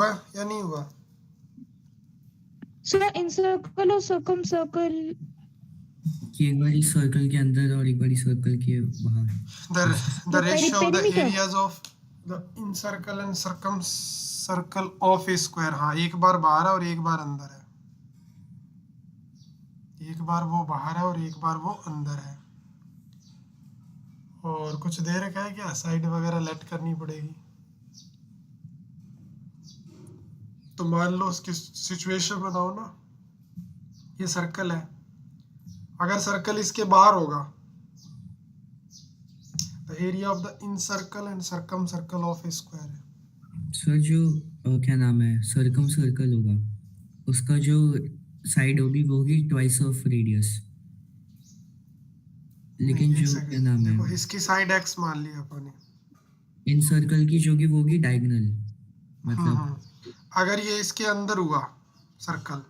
या नहीं हुआ? सर इनसर्कल और सर्कम सर्कल कि एक बारी सर्कल के अंदर और एक बारी सर्कल के बाहर। The ratio of the areas of the incircle and circumcircle of a square. हाँ, एक बार बाहर है और एक बार अंदर है, एक बार वो बाहर है और एक बार वो अंदर है। और कुछ दे रखा है क्या? साइड वगैरह लेट करनी पड़ेगी। तो मान लो उसकी सिचुएशन बनाओ ना, ये सर्कल है, अगर सर्कल इसके बाहर होगा, the area of the incircle and circumcircle of a square है। सर जो क्या नाम है सर्कम सर्कल होगा, उसका जो साइड होगी वो होगी ट्वाइस ऑफ रेडियस, लेकिन जो क्या नाम है देखो इसकी साइड x मान लिया अपन ने, इन सर्कल की जो होगी वो होगी डायगोनल, मतलब अगर ये इसके अंदर हुआ सर्कल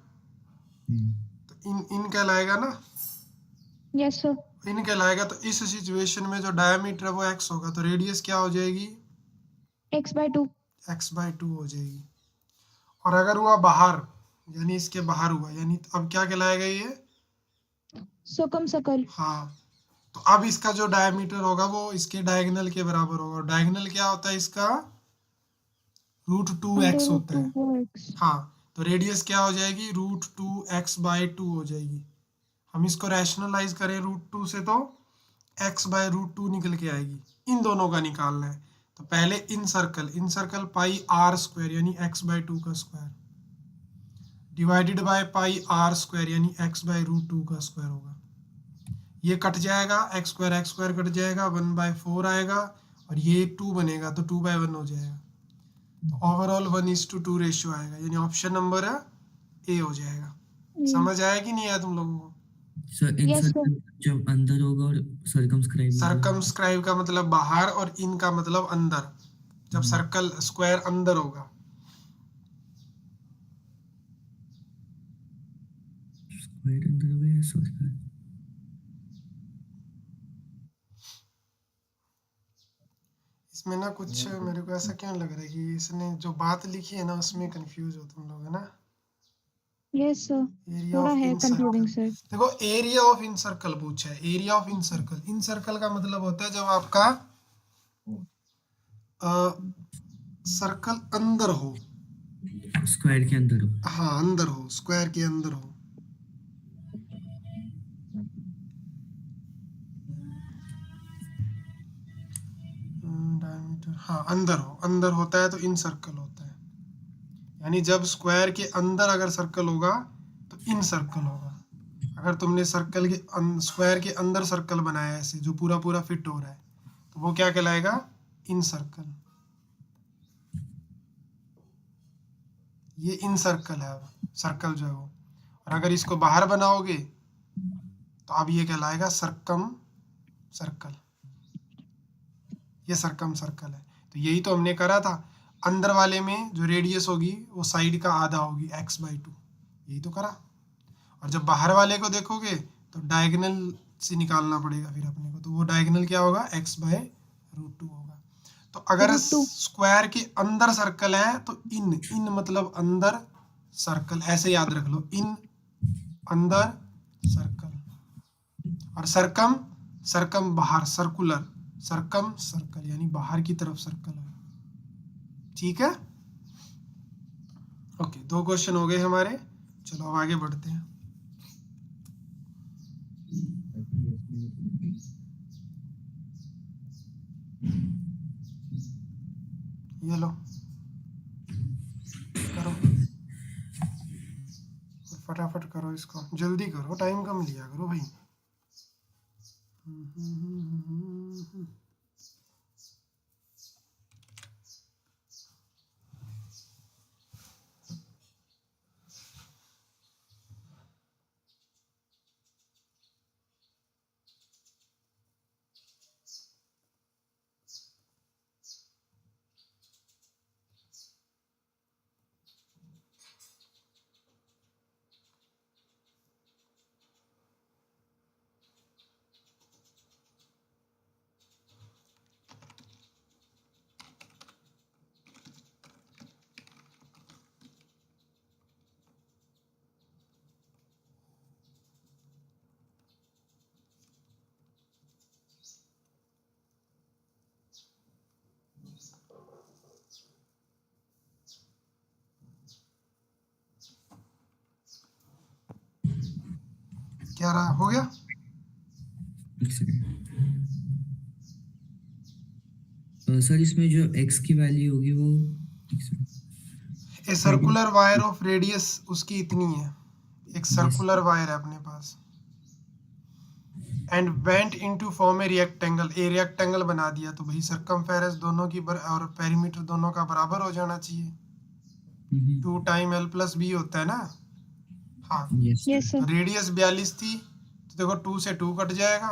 तो इन कहलाएगा ना। यस सर, इन कहलाएगा। तो इस सिचुएशन में जो डायमीटर है वो x होगा, तो रेडियस क्या हो जाएगी? x/2 x/2 हो जाएगी। और अगर हुआ बाहर, यानी इसके बाहर हुआ, यानी अब क्या कहलाएगा ये? सर्कमसर्कल। हाँ, तो अब इसका जो डायमीटर होगा वो इसके डायगोनल के बराबर होगा। और डायगोनल क्या होता है इसका? √2x होता है। हाँ, तो रेडियस क्या हो जाएगी? √2x/2 हो जाएगी। हम इसको रैशनलाइज करें √2 से तो x/√2 निकल के आएगी। इन दोनों का निकालना है। तो पहले in circle pi r square यानी x/2 का square divided by pi r square यानी x/√2 का स्क्वायर होगा। ये कट जाएगा, x² कट जाएगा, 1/4 आएगा, और ये 2 बनेगा तो 2/1 हो जाएगा। तो ओवरऑल 1:2 रेशियो आएगा, यानी ऑप्शन नंबर है ए हो जाएगा। समझ आया कि नहीं आया तुम लोगों को? सर इन सर्कल जब अंदर होगा और सर्कमस्क्राइब का मतलब बाहर और इन का मतलब अंदर, जब सर्कल स्क्वायर अंदर होगा। स्क्वायर अंदर होगा या सर्कल? इसमें ना कुछ मेरे को ऐसा क्यों लग रहा है कि इसने जो बात लिखी है ना उसमें कंफ्यूज हो तुम लोग, है ना? यस सर, एरिया थोड़ा ऑफ है कंफ्यूजिंग सर। देखो एरिया ऑफ इनसर्कल पूछा है। एरिया ऑफ इनसर्कल, इनसर्कल का मतलब होता है जब आपका सर्कल अंदर हो, स्क्वायर के अंदर हो। हाँ अंदर हो, स्क्वायर के अंदर हो। डायमीटर, हाँ अंदर हो, अंदर होता है तो इन सर्कल होता है। यानी जब स्क्वायर के अंदर अगर सर्कल होगा तो इन सर्कल होगा। अगर तुमने सर्कल के स्क्वायर के अंदर सर्कल बनाया है ऐसे जो पूरा पूरा फिट हो रहा है, तो वो क्या कहलाएगा? इन सर्कल। ये इन सर्कल है, अब सर्कल जो है वो। और अगर इसको बाहर बनाओगे तो अब ये कहलाएगा सर्कम सर्कल। ये सर्कम सर्कल है। तो यही तो हमने करा था। अंदर वाले में जो रेडियस होगी वो साइड का आधा होगी, x/2, यही तो करा। और जब बाहर वाले को देखोगे तो डायगोनल से निकालना पड़ेगा फिर अपने को, तो वो डायगोनल क्या होगा? x/√2 होगा। तो अगर स्क्वायर के अंदर सर्कल है तो इन मतलब अंदर सर्कल, ऐसे याद रख लो, इन अंदर सर्कल। और सर्कम बाहर, सर्कुलर, सर्कम सर्कल यानी बाहर की तरफ सर्कल है। ठीक है, ओके, 2 क्वेश्चन हो गए हमारे। चलो अब आगे बढ़ते हैं। ये लो, करो फटाफट करो, इसको जल्दी करो, टाइम कम लिया करो भाई। क्या रहा, हो गया? एक सेकंड सर, इसमें जो x की वैल्यू होगी वो एक second. A circular wire of radius उसकी इतनी है, एक सर्कुलर वायर है अपने पास, and went into form a rectangle, a rectangle बना दिया, तो भाई सरकमफेरेंस दोनों की और पेरीमीटर दोनों का बराबर हो जाना चाहिए। 2 टाइम l प्लस b होता है ना। हाँ, यस Yes, तो sir. रेडियस 42 थी, तो देखो 2 से 2 कट जाएगा,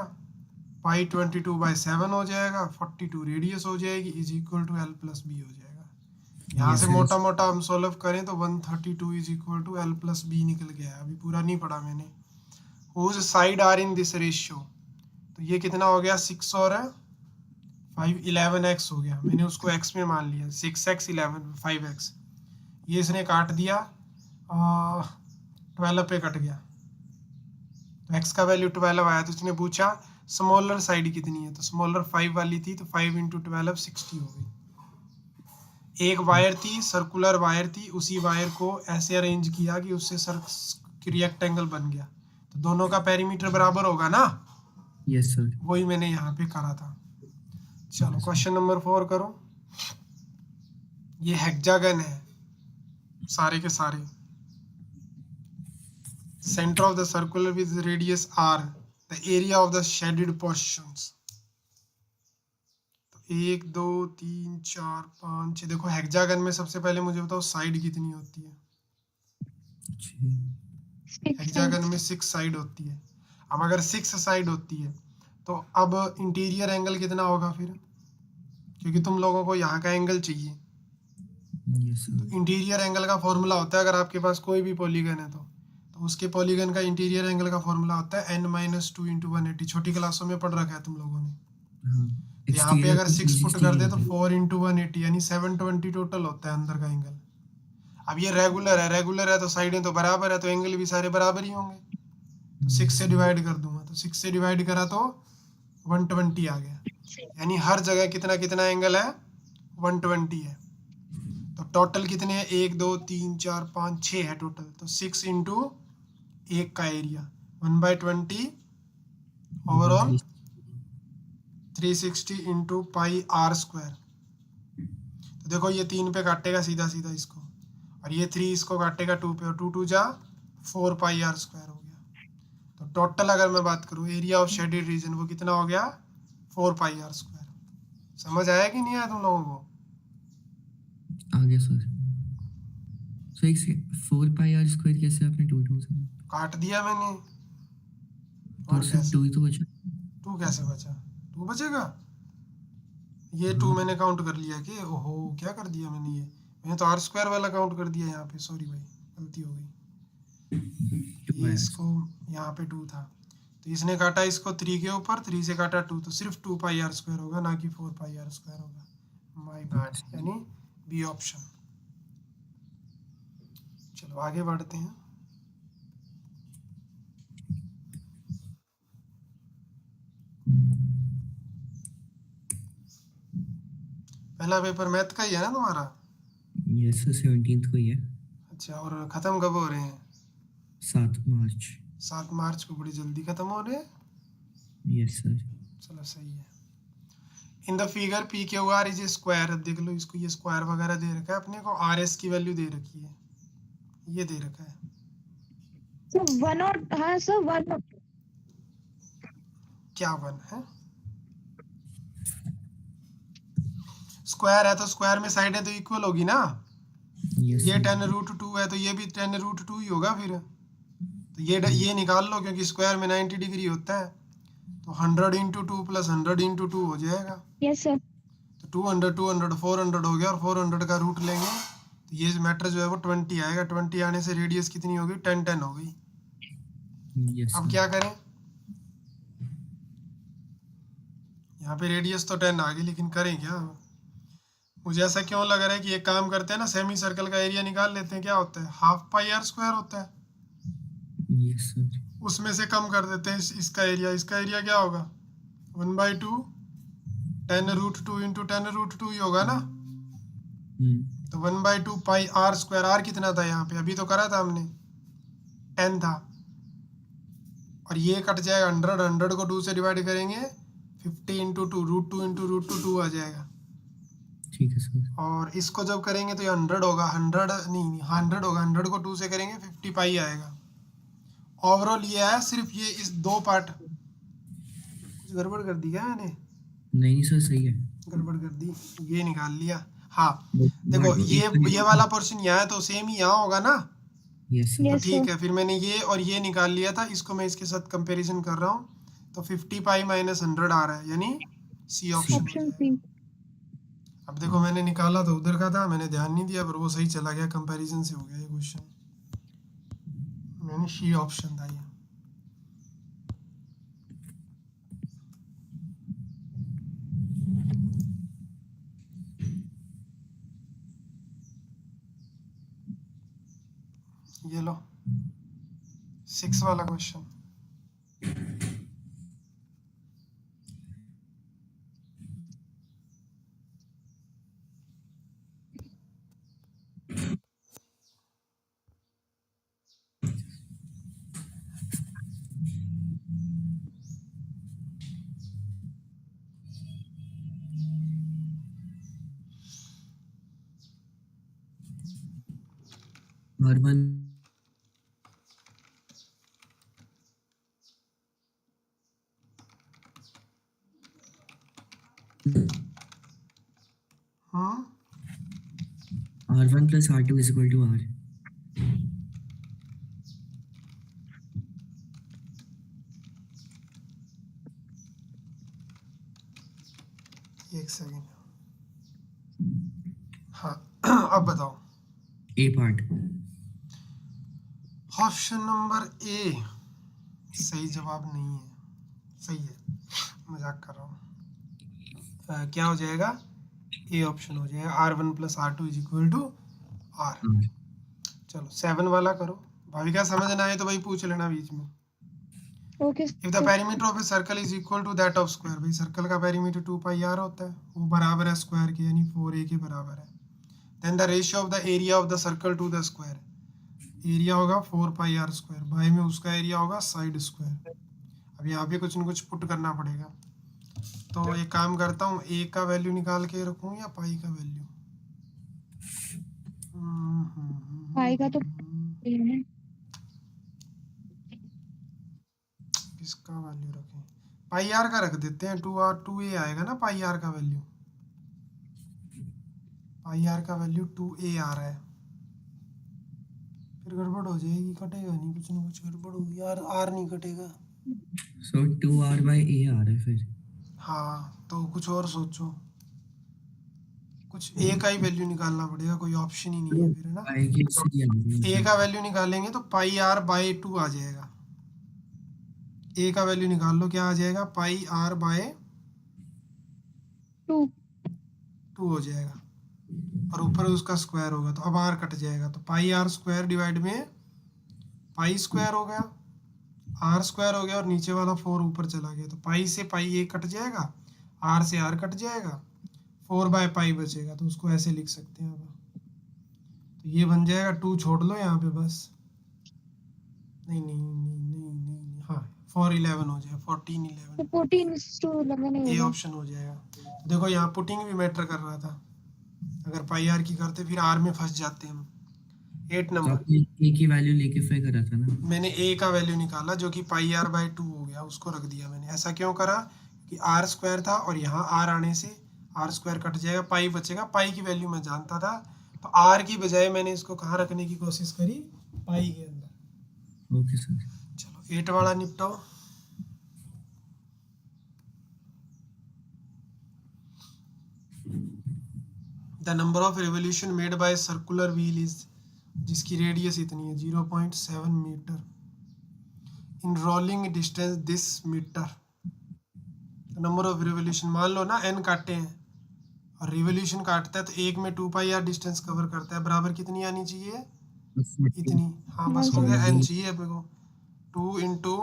पाई 22/7 हो जाएगा, 42 रेडियस हो जाएगी, is equal to l plus b हो जाएगा। यहाँ Yes, से sir. मोटा मोटा हम सोल्व करें तो 132 is equal to l plus b निकल गया है। अभी पूरा नहीं पढ़ा मैंने। Whose side are in this ratio, तो ये कितना हो गया, 6 और 5 11x हो गया। मैंने उसको x में मान लिया, 6x 11 5x। ये इसने काट दिया, 12 पे कट गया, तो x का वैल्यू 12 आया। तो इसने पूछा स्मॉलर साइड कितनी है, तो स्मॉलर 5 वाली थी, तो 5 इंटू 12 60 हो गई। एक वायर थी, सर्कुलर वायर थी, उसी वायर को ऐसे अरेंज किया कि उससे रेक्टेंगल बन गया, तो दोनों का पेरीमीटर बराबर होगा ना। Yes sir. वही मैंने यहाँ पे करा था। चलो क्वेश्चन नंबर 4 करो। ये हेक्सागन है सारे के सारे, centre of the circular with radius r, the area of the shaded portions. तो 1 2 3 4 5 6, देखो हेक्सागन में सबसे पहले मुझे बताओ साइड कितनी होती है। Six hexagon sides. में 6 साइड होती है। अब अगर 6 साइड होती है तो अब इंटीरियर एंगल कितना होगा फिर, क्योंकि तुम लोगों को यहाँ का एंगल चाहिए। Yes sir. इंटीरियर एंगल का फॉर्मूला होता है, अगर आपके पास कोई भी पॉलीगन है तो उसके पॉलीगन का इंटीरियर एंगल का फॉर्मूला होता है n-2 इंटू 180। छोटी क्लासों में पढ़ रखा है तुम लोगों ने। हाँ, यहाँ पे अगर 6 पुट कर दे तो 360 4 इंटू 180 यानी 720 टोटल होता है अंदर का एंगल। अब ये रेगुलर है तो साइडें तो बराबर है, तो एंगल भी सारे बराबर ही होंगे। तो 6 से डिवाइड कर दूंगा, तो 6 से डिवाइड करा तो 120 आ गया, यानी हर जगह कितना कितना एंगल है, 120 है। तो टोटल कितने हैं, 1 2 3 4 5 6 है टोटल। तो 6 इंटू 1 का area 1/20 overall 360 into pi r square. तो देखो ये 3 पे काटेगा सीधा सीधा इसको, और ये 3 इसको काटेगा 2 पे, और 2 2 जा 4 पाई r स्क्वायर हो गया। तो टोटल अगर मैं बात करूँ एरिया ऑफ शेडेड रीजन, वो कितना हो गया, 4 पाई r स्क्वायर। समझ आया कि नहीं आया तुम लोगों को? आ गया सर। सो एक से 4 पाई r स्क्वायर कैसे आपने 2 से काट दिया मैंने, तो और सिर्फ कैसे 2 ही तो बचा। 2 कैसे बचा, 2 बचेगा? ये 2 मैंने काउंट कर लिया कि ओहो क्या कर दिया मैंने, ये मैंने तो r स्क्वायर वाला काउंट कर दिया यहाँ पे। सॉरी भाई, गलती हो गई। ये इसको यहाँ पे 2 था, तो इसने काटा इसको 3 के ऊपर, 3 से काटा 2, तो सिर्फ 2 पाई r स्क्वायर होगा, ना कि 4 पाई r स्क्वायर होगा। माय बैड, यानी बी ऑप्शन। चलो आगे बढ़ते हैं। पहला पेपर मैथ का ही है ना तुम्हारा? यस सर, 17th को ही है। अच्छा, और खत्म कब हो रहे हैं? 7 मार्च। 7 मार्च को, बड़ी जल्दी खत्म हो रहे हैं। Yes sir. चलो सही है। In the figure P Q R is a square, देख लो इसको, ये स्क्वायर वगैरह दे रखा है अपने को, आर एस की वैल्यू दे रखी है, ये दे रखा है। So one or हाँ sir one. क्या 1 है? स्क्वायर है तो स्क्वायर में साइडें तो इक्वल होगी ना। यस ये सर। 10√2 है तो ये भी 10√2 ही होगा फिर। तो ये निकाल लो, क्योंकि स्क्वायर में 90 डिग्री होता है, तो 100 इंटू 2 प्लस 100 इंटू 2 हो जाएगा। Yes sir. तो 200 200 400 हो गया, और 400 का रूट लेंगे तो ये मैटर जो है वो 20 आएगा। 20 आने से रेडियस कितनी होगी, 10 10 हो गई। यस अब सर। क्या करें, यहाँ पे रेडियस तो 10 आ गई, लेकिन करें क्या? मुझे ऐसा क्यों लग रहा है कि एक काम करते हैं ना, सेमी सर्कल का एरिया निकाल लेते हैं। क्या होता है, हाफ पाई r स्क्वायर होता है, यस सर। उसमें से कम कर देते हैं इसका एरिया। इसका एरिया क्या होगा, 1/2 10√2 इंटू 10√2 ही होगा ना। तो 1/2 पाई r स्क्वायर, r कितना था यहाँ पे, अभी तो करा था हमने 10 था, और ये कट जाएगा 100, 100 को 2 से डिवाइड करेंगे 50 इंटू टू, √2 आ जाएगा। ठीक है सर। और इसको जब करेंगे तो ये 100 होगा, 100 नहीं 100 होगा, 100 को 2 से करेंगे 50 पाई आएगा। ओवरऑल ये आया सिर्फ ये इस 2 पार्ट। कुछ गड़बड़ कर दी क्या मैंने? नहीं सर सही है। गड़बड़ कर दी, ये निकाल लिया। हाँ देखो But ये वाला पोर्शन यहाँ है तो सेम ही यहाँ होगा ना, यस सर। तो Yes, ठीक sir. है। फिर मैंने ये और ये निकाल लिया था, इसको मैं इसके साथ कंपैरिजन कर रहा हूँ, तो 50 पाई माइनस 100 आ रहा है, यानी सी ऑप्शन हो Option जाएगा। C. अब देखो मैंने निकाला तो उधर का था, मैंने ध्यान नहीं दिया, पर वो सही चला गया, कंपैरिजन से हो गया ये क्वेश्चन। मैंने सी ऑप्शन था ये लो 6 वाला question. R1 hmm R1 plus R2 is equal to R. एक सेकेंड। हाँ अब बताओ। A part. Option number A सही जवाब नहीं है, सही है, मजाक कर रहा हूँ। क्या हो जाएगा? ए ऑप्शन हो जाएगा, R1 plus R2 is equal to R। चलो 7 वाला करो। भाविका समझ ना आए तो भाई पूछ लेना बीच में। Okay, if the perimeter of a circle is equal to that of square, भाई सर्कल का पेरीमीटर 2 पाई r होता है, वो बराबर है स्क्वायर के, यानी 4a के बराबर है। Then the ratio of the area of the circle to the square, area होगा 4 पाई r स्क्वायर, बाय में उसका एरिया होगा साइड स्क्वायर। अब यहाँ पे कुछ न कुछ पुट करना पड़ेगा, तो एक काम करता हूँ, a का वैल्यू निकाल के रखूँ या पाई का वैल्यू? पाई का तो किसका वैल्यू रखें? पाई आर का रख देते हैं, 2a आएगा ना पाई आर का वैल्यू। पाई आर का वैल्यू 2a आ रहा है, फिर गड़बड़ हो जाएगी, कटेगा नहीं, कुछ ना कुछ गड़बड़ होगी यार, आर नहीं कटेगा। So 2R by A आ रहा है फिर। हाँ तो कुछ और सोचो, कुछ a का ही वैल्यू निकालना पड़ेगा, कोई ऑप्शन ही नहीं है फिर, है ना। आएगी इसलिए a का वैल्यू निकालेंगे तो पाई आर बाय 2 आ जाएगा। a का वैल्यू निकाल लो, क्या आ जाएगा? पाई आर बाय 2. 2 हो जाएगा, और ऊपर उसका स्क्वायर होगा, तो अब आर कट जाएगा, तो पाई आर स्क्वायर डिवाइड में पाई स्क्वायर हो गया, आर स्क्वायर हो गया, और नीचे वाला 4 ऊपर चला गया, तो पाई से पाई ए कट जाएगा, आर से आर कट जाएगा, 4 बाय पाई बचेगा, तो उसको ऐसे लिख सकते हैं। अब तो ये बन जाएगा, 2 छोड़ लो यहाँ पे बस, नहीं नहीं नहीं नहीं नहीं, नहीं। हाँ 411 हो जाएगा, 1411, तो 14:11 ए होगा. ऑप्शन हो जाएगा। तो देखो यहाँ पुटिंग भी मैटर कर रहा था, अगर पाई आर की करते फिर आर में फंस जाते हम। 8 तो नंबर, आपने A की वैल्यू लेके फिर करा था ना। मैंने ए का वैल्यू निकाला जो कि पाई आर बाय 2 हो गया, उसको रख दिया मैंने। ऐसा क्यों करा कि आर स्क्वायर था और यहाँ आर आने से आर स्क्वायर कट जाएगा, पाई बचेगा, पाई की वैल्यू मैं जानता था, तो आर की बजाय मैंने इसको कहाँ रखने की कोशिश करी? पाई के अंदर। Okay sir. चलो 8 वाला निपटाओ। The number of revolution made by circular wheel is, जिसकी रेडियस इतनी है 0.7 metre, in rolling distance this metre. Number of revolution, मान लो ना n काटे हैं और रिवोल्यूशन काटता है, तो एक में 2 पाई आर डिस्टेंस कवर करता है, बराबर कितनी आनी चाहिए? इतनी। हाँ बस हो गया, n चाहिए अपने को, 2 इंटू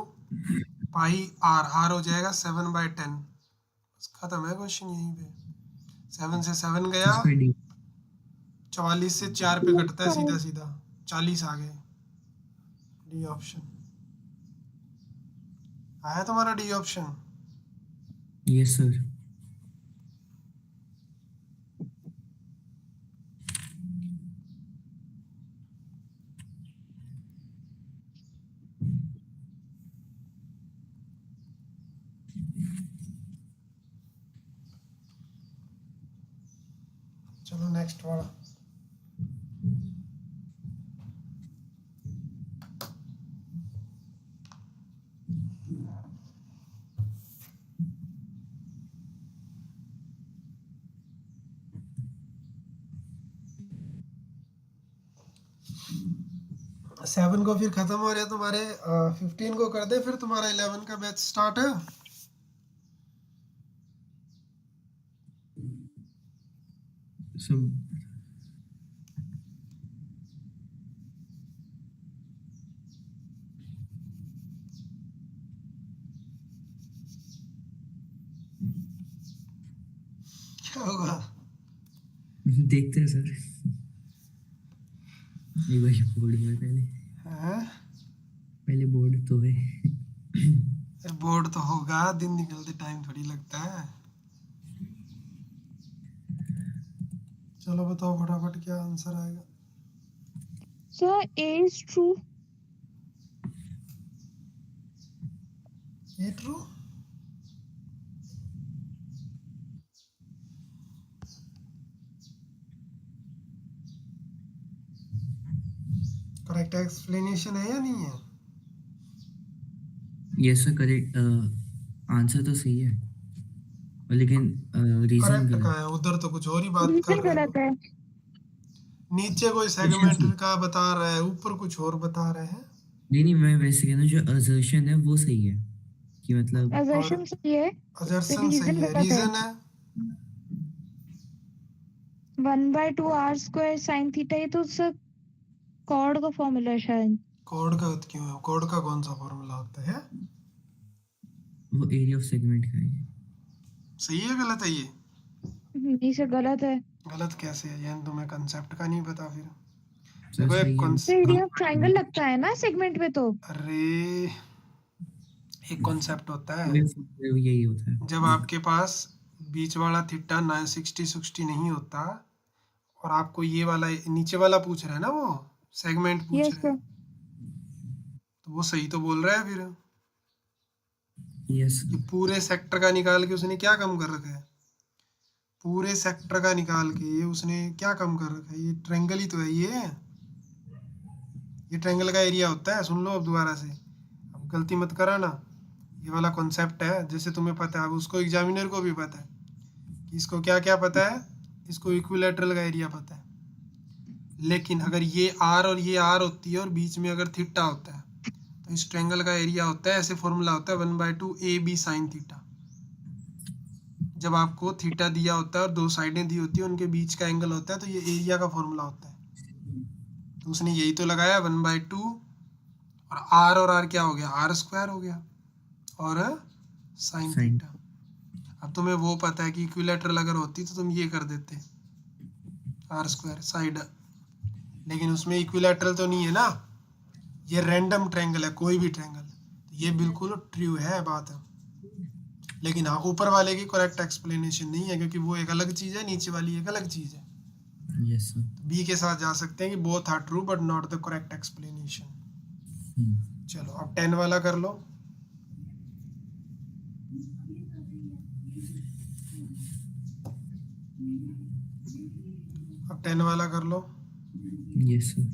पाई आर, आर हो जाएगा 7/10। बस खत्म है क्वेश्चन यहीं पे। 7 से 7 गया, 44 से 4 पे कटता है सीधा सीधा, 40 आ गए। D option. आया तुम्हारा डी ऑप्शन? Yes sir. चलो नेक्स्ट वाला। सेवन को फिर खत्म हो रहा है तुम्हारे, 15 को कर दे, फिर तुम्हारा 11 का बैच स्टार्ट है। सब क्या होगा? देखते हैं सर, एक बार बोर्ड में हैं? पहले बोर्ड तो है। बोर्ड तो होगा, दिन निकलते टाइम थोड़ी लगता है। चलो बताओ फटाफट क्या आंसर आएगा। Sir, A is true. ये ट्रू? करेक्ट एक्सप्लेनेशन है या नहीं है? यस सर करेक्ट, आंसर तो सही है लेकिन रीजन करेक्ट गलत। कहाँ है? उधर तो कुछ और ही बात कर Reason रहे गलत हो। है. नीचे कोई क्वेश्चन सेगमेंट सही। का बता रहा है, ऊपर कुछ और बता रहे हैं। नहीं नहीं, मैं वैसे कहना, जो असर्शन है वो सही है कि मतलब और Assertion सही है. अजर्सन सही Reason है, गलत है. रीजन है 1/2 r square sin theta, ये तो सर कॉर्ड का फॉर्मूला है शायद. कोड का। क्यों है? कोड का कौन सा फॉर्मूला होता है? वो एरिया ऑफ सेगमेंट का है। सही है गलत है ये? नहीं सर गलत है. गलत कैसे है? ये तुम्हें कंसेप्ट का नहीं पता फिर। सर देखो एक सही है। तो एरिया ऑफ ट्रायंगल लगता है ना सेगमेंट में तो. अरे एक कॉन्सेप्ट होता है, यही होता है। जब आपके पास बीच वाला थीटा 60 नहीं होता और आपको ये वाला नीचे वाला पूछ रहा है ना, वो सेगमेंट पूछ यस रहा है, सर. तो वो सही तो बोल रहा है फिर। यस ये पूरे सेक्टर का निकाल के उसने क्या कम कर रखा है? पूरे सेक्टर का निकाल के उसने क्या कम कर रखा है? ये ट्रायंगल ही तो है ये ट्रायंगल का एरिया होता है। सुन लो अब दोबारा से, अब गलती मत कराना। ये वाला कॉन्सेप्ट है, जैसे तुम्हें पता है, अब उसको एग्जामिनर को भी पता है कि इसको क्या क्या पता है। इसको इक्विलैटरल का एरिया पता है, लेकिन अगर ये आर और ये आर होती है और बीच में अगर थीटा होता है, तो इस ट्रायंगल का एरिया होता है, ऐसे फॉर्मूला होता है 1/2 AB साइन थीटा। जब आपको थीटा दिया होता है और दो साइडें दी होती है, उनके बीच का एंगल होता है, तो ये एरिया का फॉर्मूला होता है। तो उसने यही तो लगाया 1/2, और आर क्या हो गया? आर स्क्वायर हो गया, और साइन साइन। थीटा। अब तुम्हें वो पता है कि इक्विलैटरल अगर होती तो तुम ये कर देते, आर स्क्वायर साइड, लेकिन उसमें इक्विलैटरल तो नहीं है ना, ये रैंडम ट्रायंगल है, कोई भी ट्रायंगल। तो ये बिल्कुल ट्रू है बात है, लेकिन हाँ ऊपर वाले की करेक्ट एक्सप्लेनेशन नहीं है, क्योंकि वो एक अलग चीज़ है, नीचे वाली एक अलग चीज़ है। Yes sir. बी के साथ जा सकते हैं कि both are true but not the correct explanation. चलो अब 10 वाला कर लो। अब 10 वाला कर लो। Yes sir.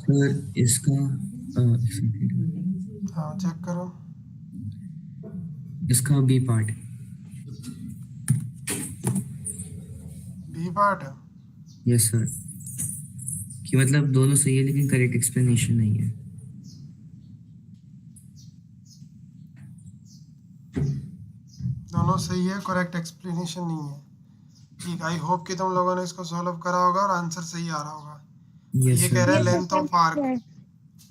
सर इसका एक सेकंड। हाँ चेक करो। इसका बी पार्ट। बी पार्ट है। यस सर, कि मतलब दोनों सही है लेकिन करेक्ट एक्सप्लेनेशन नहीं है। दोनों सही है, करेक्ट एक्सप्लेनेशन नहीं है। ठीक, आई होप कि तुम लोगों ने इसको सॉल्व करा होगा और आंसर सही आ रहा होगा। और यस ये कह सर। रहा है Yes, sir. Length of arc Sir.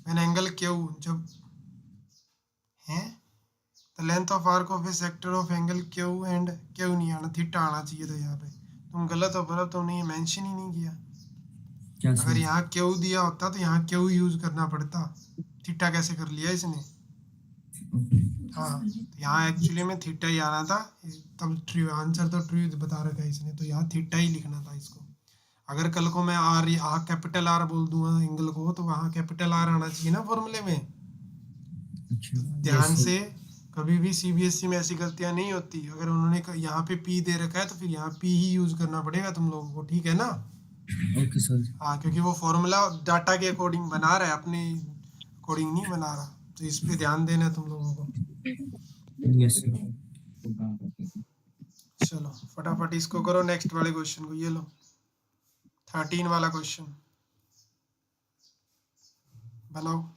An angle Q जब है, the length of arc of A sector of angle Q and Q नहीं आना, थीटा आना चाहिए था यहाँ पे। तुम गलत हो, मतलब तुमने ये मेंशन ही नहीं किया। क्या अगर सर? यहाँ क्यू दिया होता तो यहाँ क्यू यूज करना पड़ता। थीटा कैसे कर लिया इसने? हाँ, तो यहाँ एक्चुअली में थीटा ही आना था। तब ट्रू आंसर तो ट्रू बता रखा है इसने, तो यहाँ थीटा ही लिखना था इसको। अगर कल को मैं आर कैपिटल आर बोल दूंगा एंगल को, तो वहाँ कैपिटल आर आना चाहिए ना फॉर्मूले में। अच्छा। तो यस ध्यान सर। से, कभी भी सीबीएसई में ऐसी गलतियां नहीं होती। अगर उन्होंने यहाँ पे पी दे रखा है तो फिर यहाँ पी ही यूज करना पड़ेगा तुम लोगों को, ठीक है ना? Okay sir. हाँ, क्योंकि वो फॉर्मूला डाटा के अकॉर्डिंग बना रहा है, अपने अकॉर्डिंग नहीं बना रहा। तो इस पे ध्यान देना है तुम लोगों को। Yes sir. चलो फटाफट इसको करो, नेक्स्ट वाले क्वेश्चन को। ये लो 13 वाला क्वेश्चन बनाओ।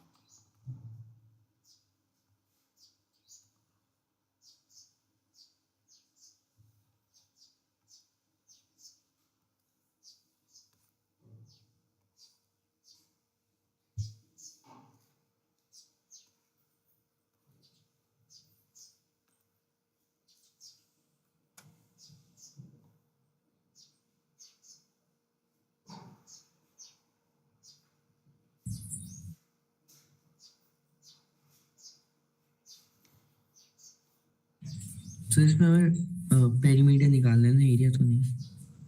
सर इसमें हमें पेरीमीटर निकालना है ना, एरिया तो नहीं।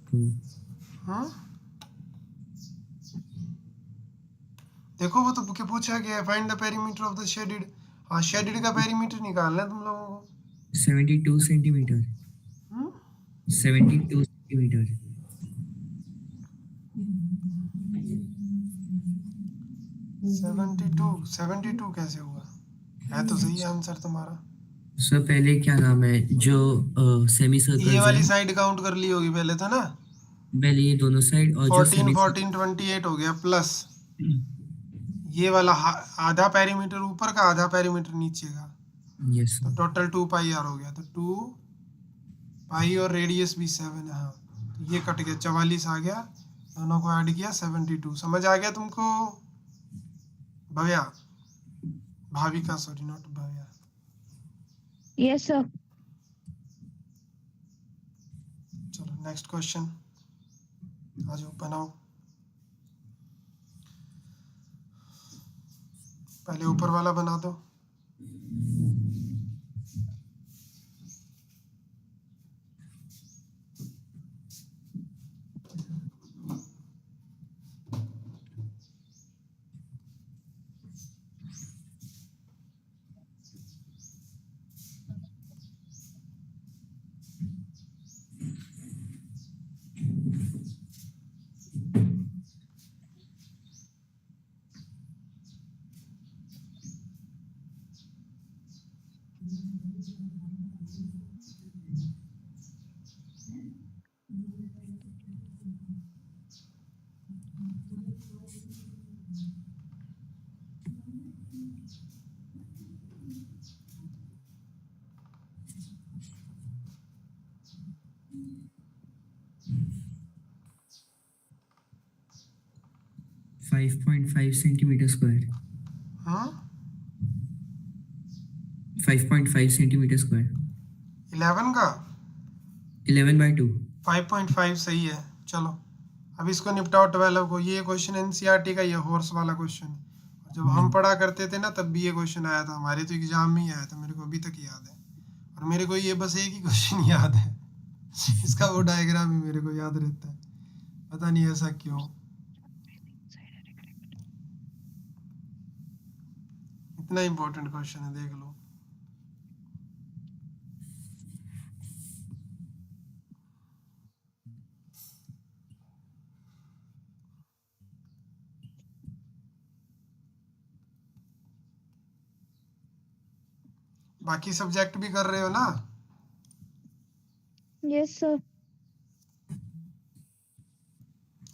तो हाँ देखो, वो तो पूछा गया है, find the perimeter of the shaded. हाँ, शेडेड का पेरीमीटर निकालना है तुम लोगों को। 72 सेंटीमीटर। हम्म 72 सेंटीमीटर। 72 कैसे हुआ? है तो सही आंसर तुम्हारा। सर पहले क्या नाम है, जो सेमी ये सर्कल्स वाली हैं, साइड काउंट कर ली होगी पहले तो ना। पहले ये दोनों साइड और जो 14 सेमी 14 28 हो गया, प्लस ये वाला आधा पेरीमीटर ऊपर का, आधा पेरीमीटर नीचे का, यस तो सर। टोटल 2 पाई आर हो गया। तो 2 पाई और रेडियस भी 7 है। हाँ, तो ये कट गया, 44 आ गया। दोनों को ऐड किया 72। समझ आ गया तुमको Bhavya? Bhavika, sorry, not Bhavya. Yes, sir. चलो नेक्स्ट क्वेश्चन आ जाओ, बनाओ। पहले ऊपर वाला बना दो। Five 5.5 centimetre square. हाँ 5.5 सेंटीमीटर स्क्वायर। 11 का 11/2। 5.5 सही है। चलो अब इसको निपटाओ 12 को। ये क्वेश्चन एनसीईआरटी का, ये हॉर्स वाला क्वेश्चन है। जब हम पढ़ा करते थे ना, तब भी ये क्वेश्चन आया था हमारे, तो एग्जाम में ही आया था, मेरे को अभी तक याद है। और मेरे को ये बस एक ही क्वेश्चन याद है इसका वो डायग्राम ही मेरे को याद रहता है, पता नहीं ऐसा क्यों। इतना इम्पोर्टेंट क्वेश्चन है, देख लो। बाकी सब्जेक्ट भी कर रहे हो ना? Yes sir.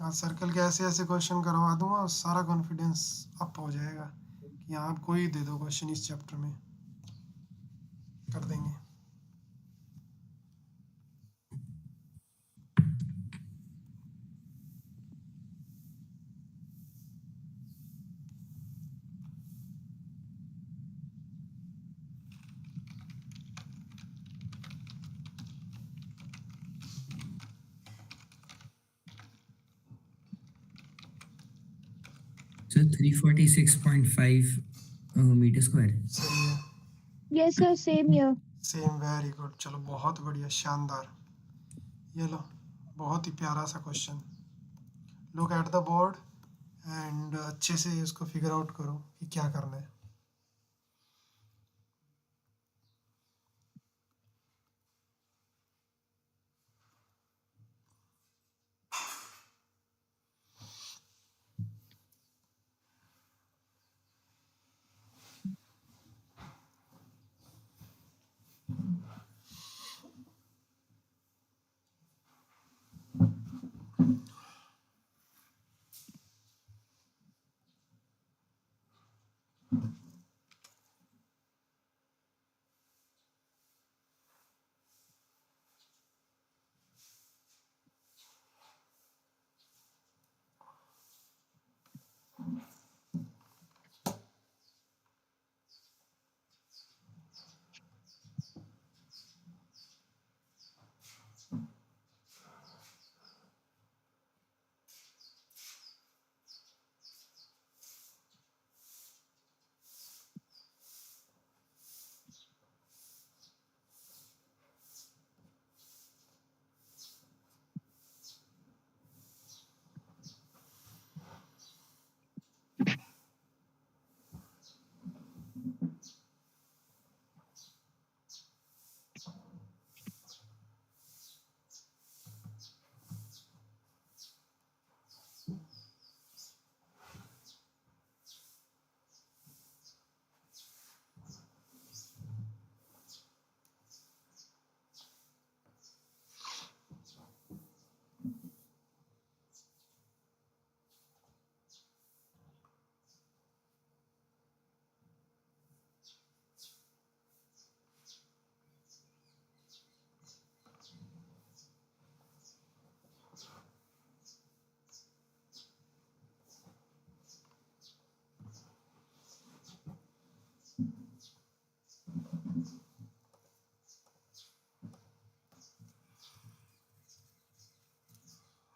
आज सर्कल के ऐसे ऐसे क्वेश्चन करवा दूंगा और सारा कॉन्फिडेंस अप हो जाएगा कि हाँ आप कोई दे दो क्वेश्चन इस चैप्टर में कर देंगे। Sir 346.5 meter square. सही है। Yes sir, same year. Same, very good. चलो बहुत बढ़िया, शानदार। ये लो, बहुत ही प्यारा सा question. Look at the board and अच्छे से इसको फिगर आउट करो कि क्या करना है।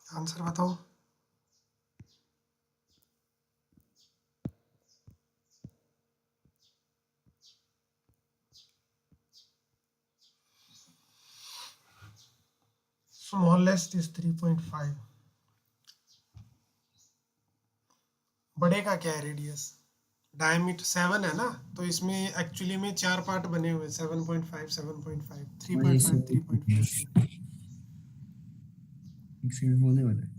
आंसर बताओ। Smallest is 3.5। बड़े का क्या है रेडियस? डायमीटर 7 है ना, तो इसमें एक्चुअली में 4 पार्ट बने हुए, 7.5 7.5 और ये 3.5 3.5। एक सेकंड होने वाला है।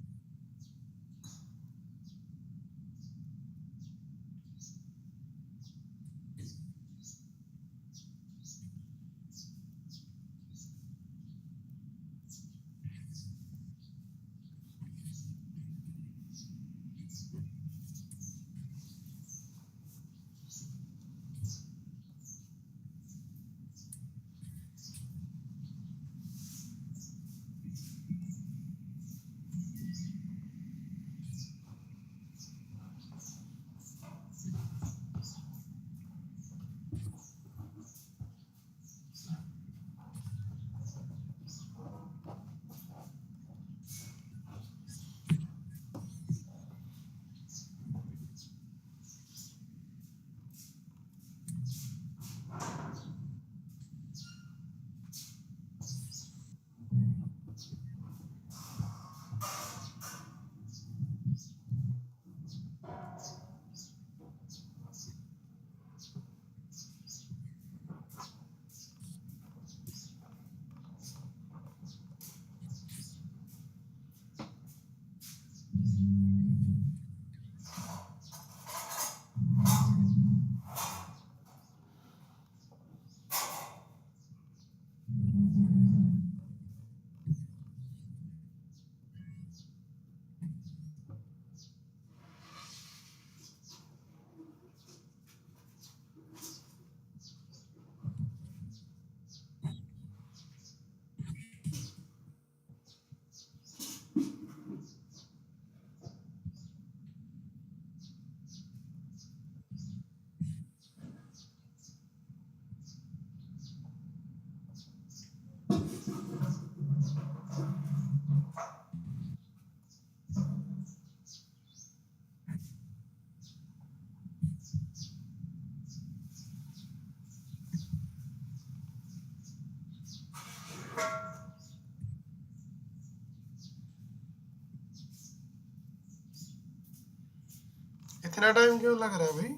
इतना टाइम क्यों लग रहा है भाई?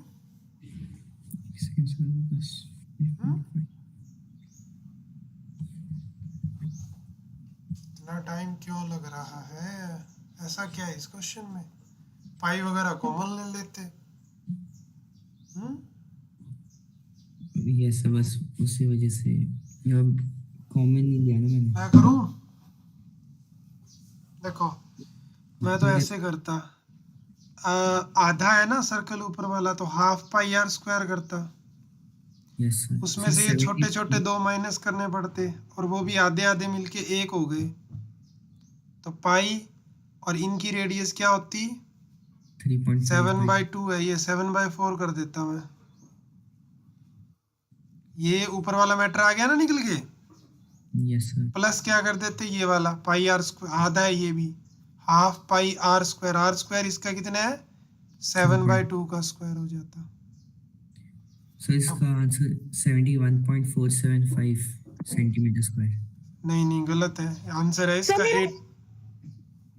इतना टाइम क्यों लग रहा है? ऐसा क्या है इस क्वेश्चन में? पाई वगैरह कॉमन ले लेते। ये सब बस उसी वजह से अब कॉमन नहीं लिया ना मैंने। मैं करूं? देखो मैं तो मेरे ऐसे करता, आधा है ना सर्कल ऊपर वाला, तो हाफ पाई आर स्क्वायर करता। यस सर उसमें सर से ये छोटे छोटे 70 दो माइनस करने पड़ते, और वो भी आधे आधे मिलके एक हो गए। तो पाई और इनकी रेडियस क्या होती? 3.55 7/2 है, ये 7/4 कर देता मैं। ये ऊपर वाला मैटर आ गया ना निकल के। यस सर प्लस क्या कर देते, ये वाला पाई आर स्क्वायर, आधा है ये भी, half pi r square. R square इसका कितना है? 7/2 का स्क्वायर हो जाता। सर इसका आंसर 71.475 सेंटीमीटर स्क्वायर। नहीं नहीं, गलत है। आंसर है सर इसका मेरा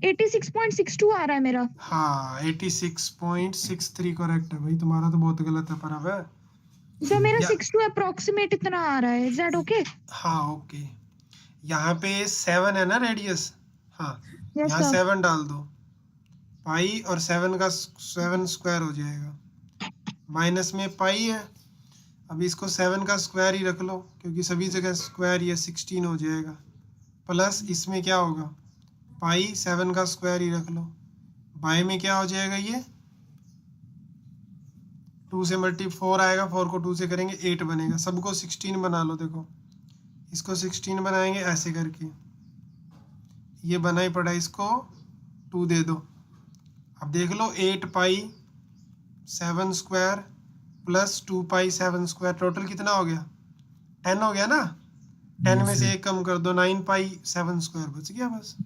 86.62 आ रहा है मेरा। हाँ 86.63 करेक्ट है भाई। तुम्हारा तो बहुत गलत है पर अब है। सर मेरा या 62 अप्रोक्सीमेट इतना आ रहा है। Is that okay? हाँ ओके। यहाँ पे 7 है ना रेडियस। हाँ, यस यहाँ सर। 7 डाल दो, पाई और 7 का 7 स्क्वायर हो जाएगा। माइनस में पाई है, अभी इसको 7 का स्क्वायर ही रख लो, क्योंकि सभी जगह स्क्वायर, ये 16 हो जाएगा। प्लस इसमें क्या होगा, पाई 7 का स्क्वायर ही रख लो। बाय में क्या हो जाएगा, ये 2 से मल्टी 4 आएगा, 4 को 2 से करेंगे 8 बनेगा। सबको 16 बना लो। देखो इसको 16 बनाएंगे ऐसे करके, ये बना ही पड़ा, इसको 2 दे दो। अब देख लो 8 पाई 7 स्क्वायर प्लस 2 पाई 7 स्क्वायर, टोटल कितना हो गया? 10 हो गया ना। 10 में यस से सर एक कम कर दो, 9 पाई 7 स्क्वायर बच गया बस।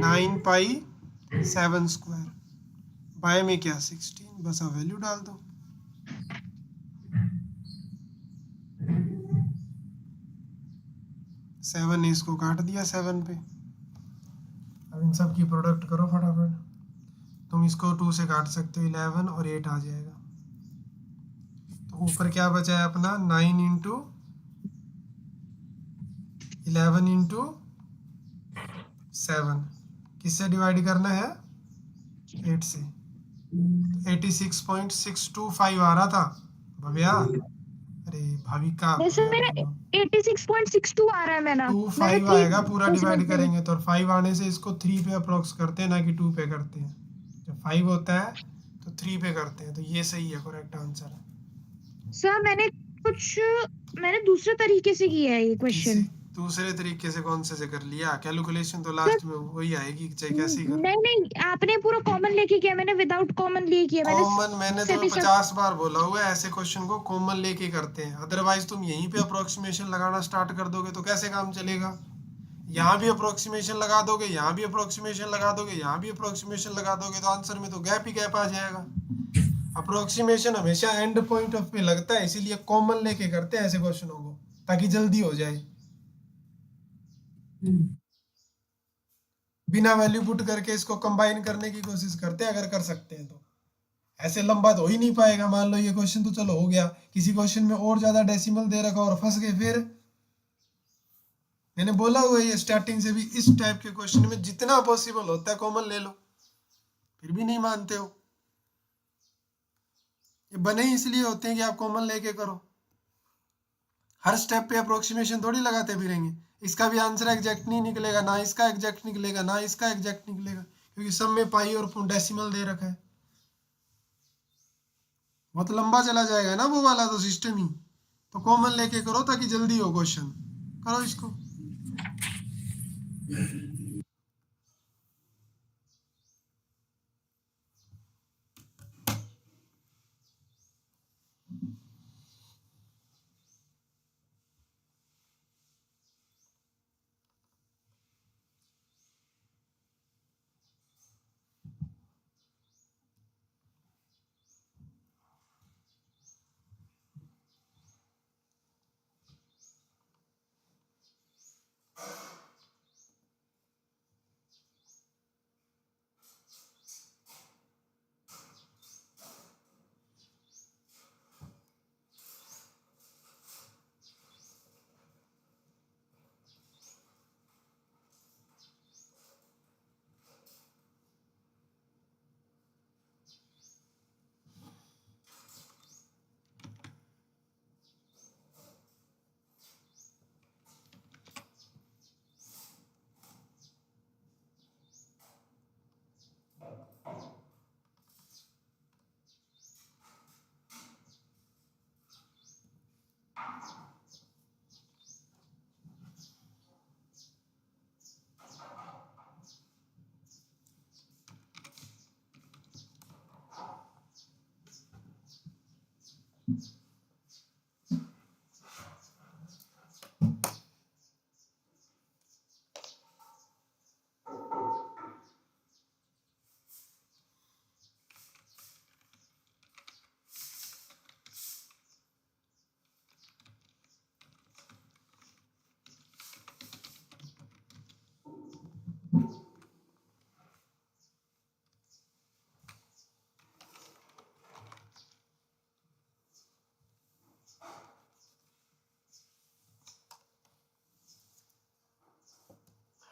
9 पाई 7 स्क्वायर बाय में क्या 16, बस अब वैल्यू डाल दो। सेवन ने इसको काट दिया 7 पे। अब इन सब की प्रोडक्ट करो फटाफट। तुम इसको 2 से काट सकते हो, 11 और 8 आ जाएगा। तो ऊपर क्या बचा है अपना, 9 इंटू 11 इंटू 7, किससे डिवाइड करना है? 8 से। 86.625 आ रहा था भव्या, अरे भाविका नहीं को सर यार मेरा बोलो। 86.62 आ रहा है मेरा। 5 3 आएगा पूरा डेसिमल डिवाइड पे। करेंगे तो, और 5 आने से इसको 3 पे अप्रोक्स करते हैं, ना कि 2 पे करते हैं। जब 5 होता है तो 3 पे करते हैं, तो ये सही है, करेक्ट आंसर है। सर मैंने दूसरे तरीके से किया है ये किसी क्वेश्चन। दूसरे तरीके से कौन से कर लिया? कैलकुलेशन तो सर लास्ट में वही आएगी, चाहे कैसे ही कर लो। नहीं नहीं, आपने पूरा कॉमन लेके किया, मैंने विदाउट कॉमन लिए किया। मैंने कॉमन मैंने से तुम्हें भी 50 बार बोला हुआ है, ऐसे क्वेश्चन को कॉमन लेके करते हैं। अदरवाइज तुम यहीं पे अप्रोक्सीमेशन लगाना स्टार्ट कर दोगे तो कैसे काम चलेगा? यहाँ भी अप्रोक्सीमेशन लगा दोगे, यहाँ भी अप्रोक्सीमेशन लगा दोगे, यहाँ भी अप्रोक्सीमेशन लगा दोगे, तो आंसर में तो गैप ही गैप आ जाएगा। अप्रोक्सीमेशन हमेशा एंड पॉइंट ऑफ पे लगता है, इसीलिए कॉमन लेके करते हैं ऐसे क्वेश्चनों को, ताकि जल्दी हो जाए। बिना वैल्यू पुट करके इसको कंबाइन करने की कोशिश करते हैं, अगर कर सकते हैं तो। ऐसे लंबा तो हो ही नहीं पाएगा। मान लो ये क्वेश्चन तो चलो हो गया, किसी क्वेश्चन में और ज्यादा डेसिमल दे रखा और फंस गए, फिर मैंने बोला हुआ है ये स्टार्टिंग से भी, इस टाइप के क्वेश्चन में जितना पॉसिबल होता है कॉमन ले लो, फिर भी नहीं मानते हो। ये बने ही इसलिए होते हैं कि आप कॉमन लेके करो। हर स्टेप पे अप्रोक्सीमेशन थोड़ी लगाते फिरेंगे। इसका भी आंसर एग्जैक्ट नहीं निकलेगा, ना इसका एग्जैक्ट निकलेगा, ना इसका एग्जैक्ट निकलेगा, क्योंकि सब में पाई और डेसिमल दे रखा है। बहुत लंबा चला जाएगा ना वो वाला तो सिस्टम ही। तो कॉमन लेके करो ताकि जल्दी हो क्वेश्चन। करो इसको।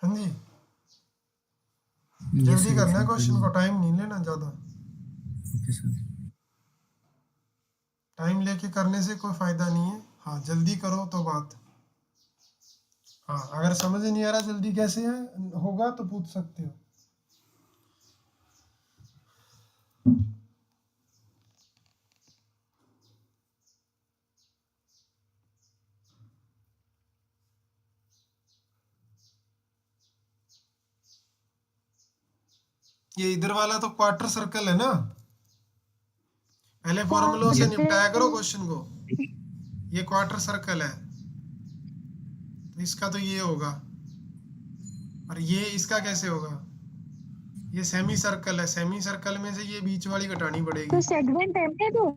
हाँ जी, यस जल्दी सर, करना है शुरू क्वेश्चन को, करिए। टाइम नहीं लेना ज़्यादा। Okay sir. टाइम लेके करने से कोई फायदा नहीं है। हाँ, जल्दी करो तो बात। हाँ, अगर समझ नहीं आ रहा जल्दी कैसे है होगा तो पूछ सकते हो। ये इधर वाला तो क्वार्टर सर्कल है ना, पहले फॉर्मूलों से निपटाया करो क्वेश्चन को। ये क्वार्टर सर्कल है तो इसका तो ये होगा, और ये इसका कैसे होगा? ये सेमी सर्कल है, सेमी सर्कल में से ये बीच वाली घटानी तो पड़ेगी। सेगमेंट है क्या तो?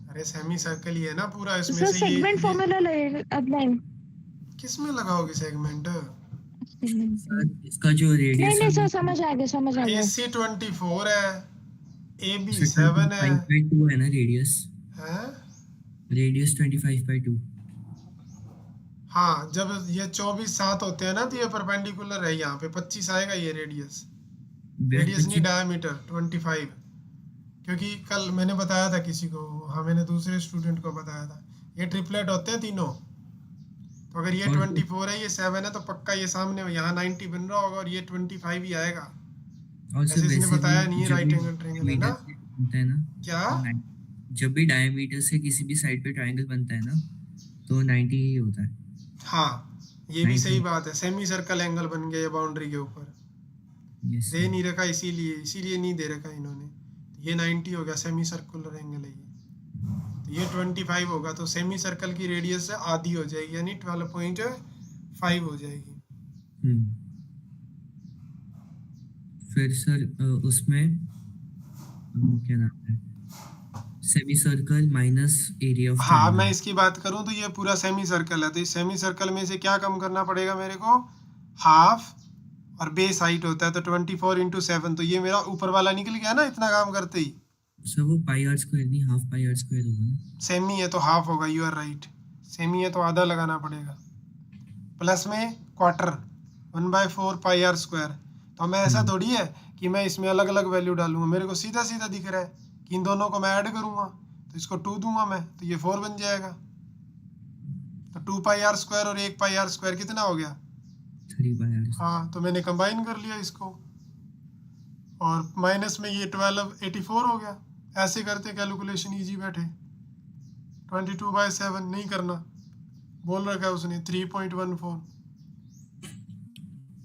अरे सेमी सर्कल ही है ना पूरा, इसमें सर से सेगमेंट ये फॉर्मूला अप्लाई। किस में लगाओगे सेगमेंट? सर इसका जो नहीं रेडियस है नहीं सर, वो समझ आ गया समझ आ गया। AC 24 है, AB सर 7 है। 25/2 है ना रेडियस। हैं? रेडियस 25/2। हाँ, जब ये 24 7 होते हैं ना तो ये परपेंडिकुलर है, यहाँ पे 25 आएगा ये रेडियस। रेडियस नहीं, 25। डायमीटर 25। क्योंकि कल मैंने बताया था किसी को, हाँ मैंने दूसरे स्टूडेंट को बताया था, ये ट्रिपलेट होते हैं तीनों। तो अगर ये और 24 है, ये 7 है, तो पक्का ये सामने यहाँ 90 बन रहा होगा और ये 25 ही आएगा। और सर ऐसे इसने वैसे भी बताया नहीं है, जब राइट भी एंगल ट्रायंगल है ना। डायमीटर से बनता है ना क्या? तो जब भी डायमीटर से किसी भी साइड पे ट्रायंगल बनता है ना तो 90 ही होता है। हाँ, ये भी 90। सही बात है, सेमी सर्कल एंगल बन गया ये बाउंड्री के ऊपर। Yes they sir. नहीं रखा इसीलिए, इसीलिए नहीं दे रखा इन्होंने। ये 90 हो गया, सेमी सर्कुलर एंगल है ये। तो ये 25 होगा, तो सेमी सर्कल की रेडियस से आधी हो जाएगी, यानी 12.5 हो जाएगी। फिर सर उसमें क्या नाम है, semi circle minus area of हाँ, मैं ट्रायंगल। इसकी बात करूं तो ये पूरा सेमी सर्कल है, तो इस सेमी सर्कल में से क्या कम करना पड़ेगा मेरे को? हाफ, और बेस हाइट होता है तो 24 इंटू 7, तो ये मेरा ऊपर वाला निकल गया ना इतना काम करते ही। सर वो पाई आर स्क्वायर नहीं, हाफ पाई आर स्क्वायर होगा ना। सेमी है तो हाफ होगा, यू आर राइट। सेमी है तो आधा लगाना पड़ेगा, प्लस में क्वार्टर 1/4 पाई आर स्क्वायर। तो मैं ऐसा थोड़ी है कि मैं इसमें अलग अलग वैल्यू डालूंगा, मेरे को सीधा सीधा दिख रहा है कि इन दोनों को मैं ऐड करूंगा, तो इसको 2 दूंगा मैं तो ये 4 बन जाएगा। तो 2 पाई आर स्क्वायर और 1 पाई आर स्क्वायर कितना हो गया? 3 पाई आर। हाँ, तो मैंने कंबाइन कर लिया इसको, और माइनस में ये 1284 हो गया। ऐसे करते कैलकुलेशन इजी बैठे। 22/7 नहीं करना, बोल रखा है उसने 3.14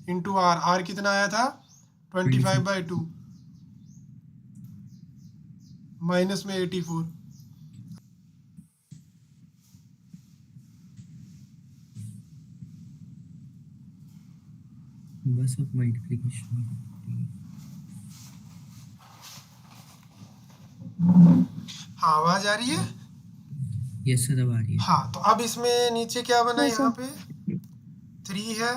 इंटू आर। आर कितना आया था? 25/2 माइनस में 84। बस अब मल्टीप्लिकेशन। हाँ, आवाज आ रही है? यस सर अब आ रही है। हाँ, तो अब इसमें नीचे क्या बना? हाँ यहाँ सर। पे 3 है,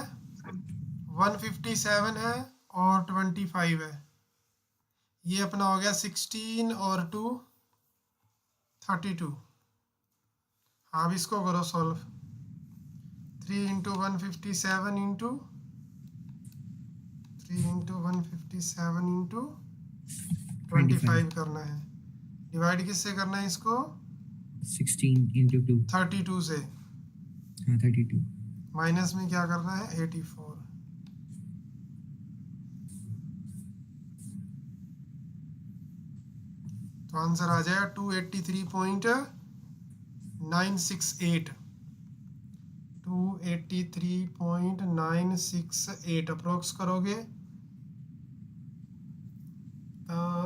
157 है और 25 है। ये अपना हो गया 16 और 2 32। हाँ, अब इसको करो solve. 3 into 157 into 3 into 157 into 25 करना है। डिवाइड किससे करना है इसको? 16 इंटू 2। 32 से। हाँ 32। माइनस में क्या करना है? 84। तो आंसर आ जाएगा 283.968। 283.968 अप्रोक्स करोगे,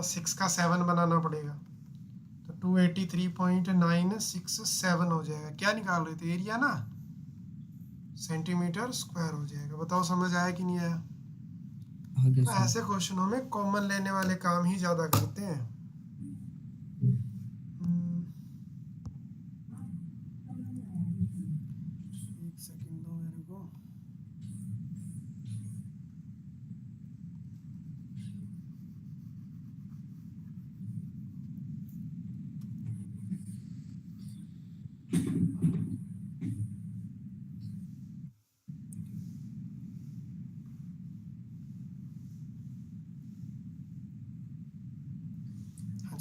6 का 7 बनाना पड़ेगा, तो 283.967 हो जाएगा। क्या निकाल रहे थे? एरिया ना, सेंटीमीटर स्क्वायर हो जाएगा। बताओ समझ आया कि नहीं आया? आगे तो सर। ऐसे क्वेश्चनों में कॉमन लेने वाले काम ही ज़्यादा करते हैं। एक सेकंड दो मेरे को।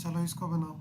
चलो इसको बनाओ।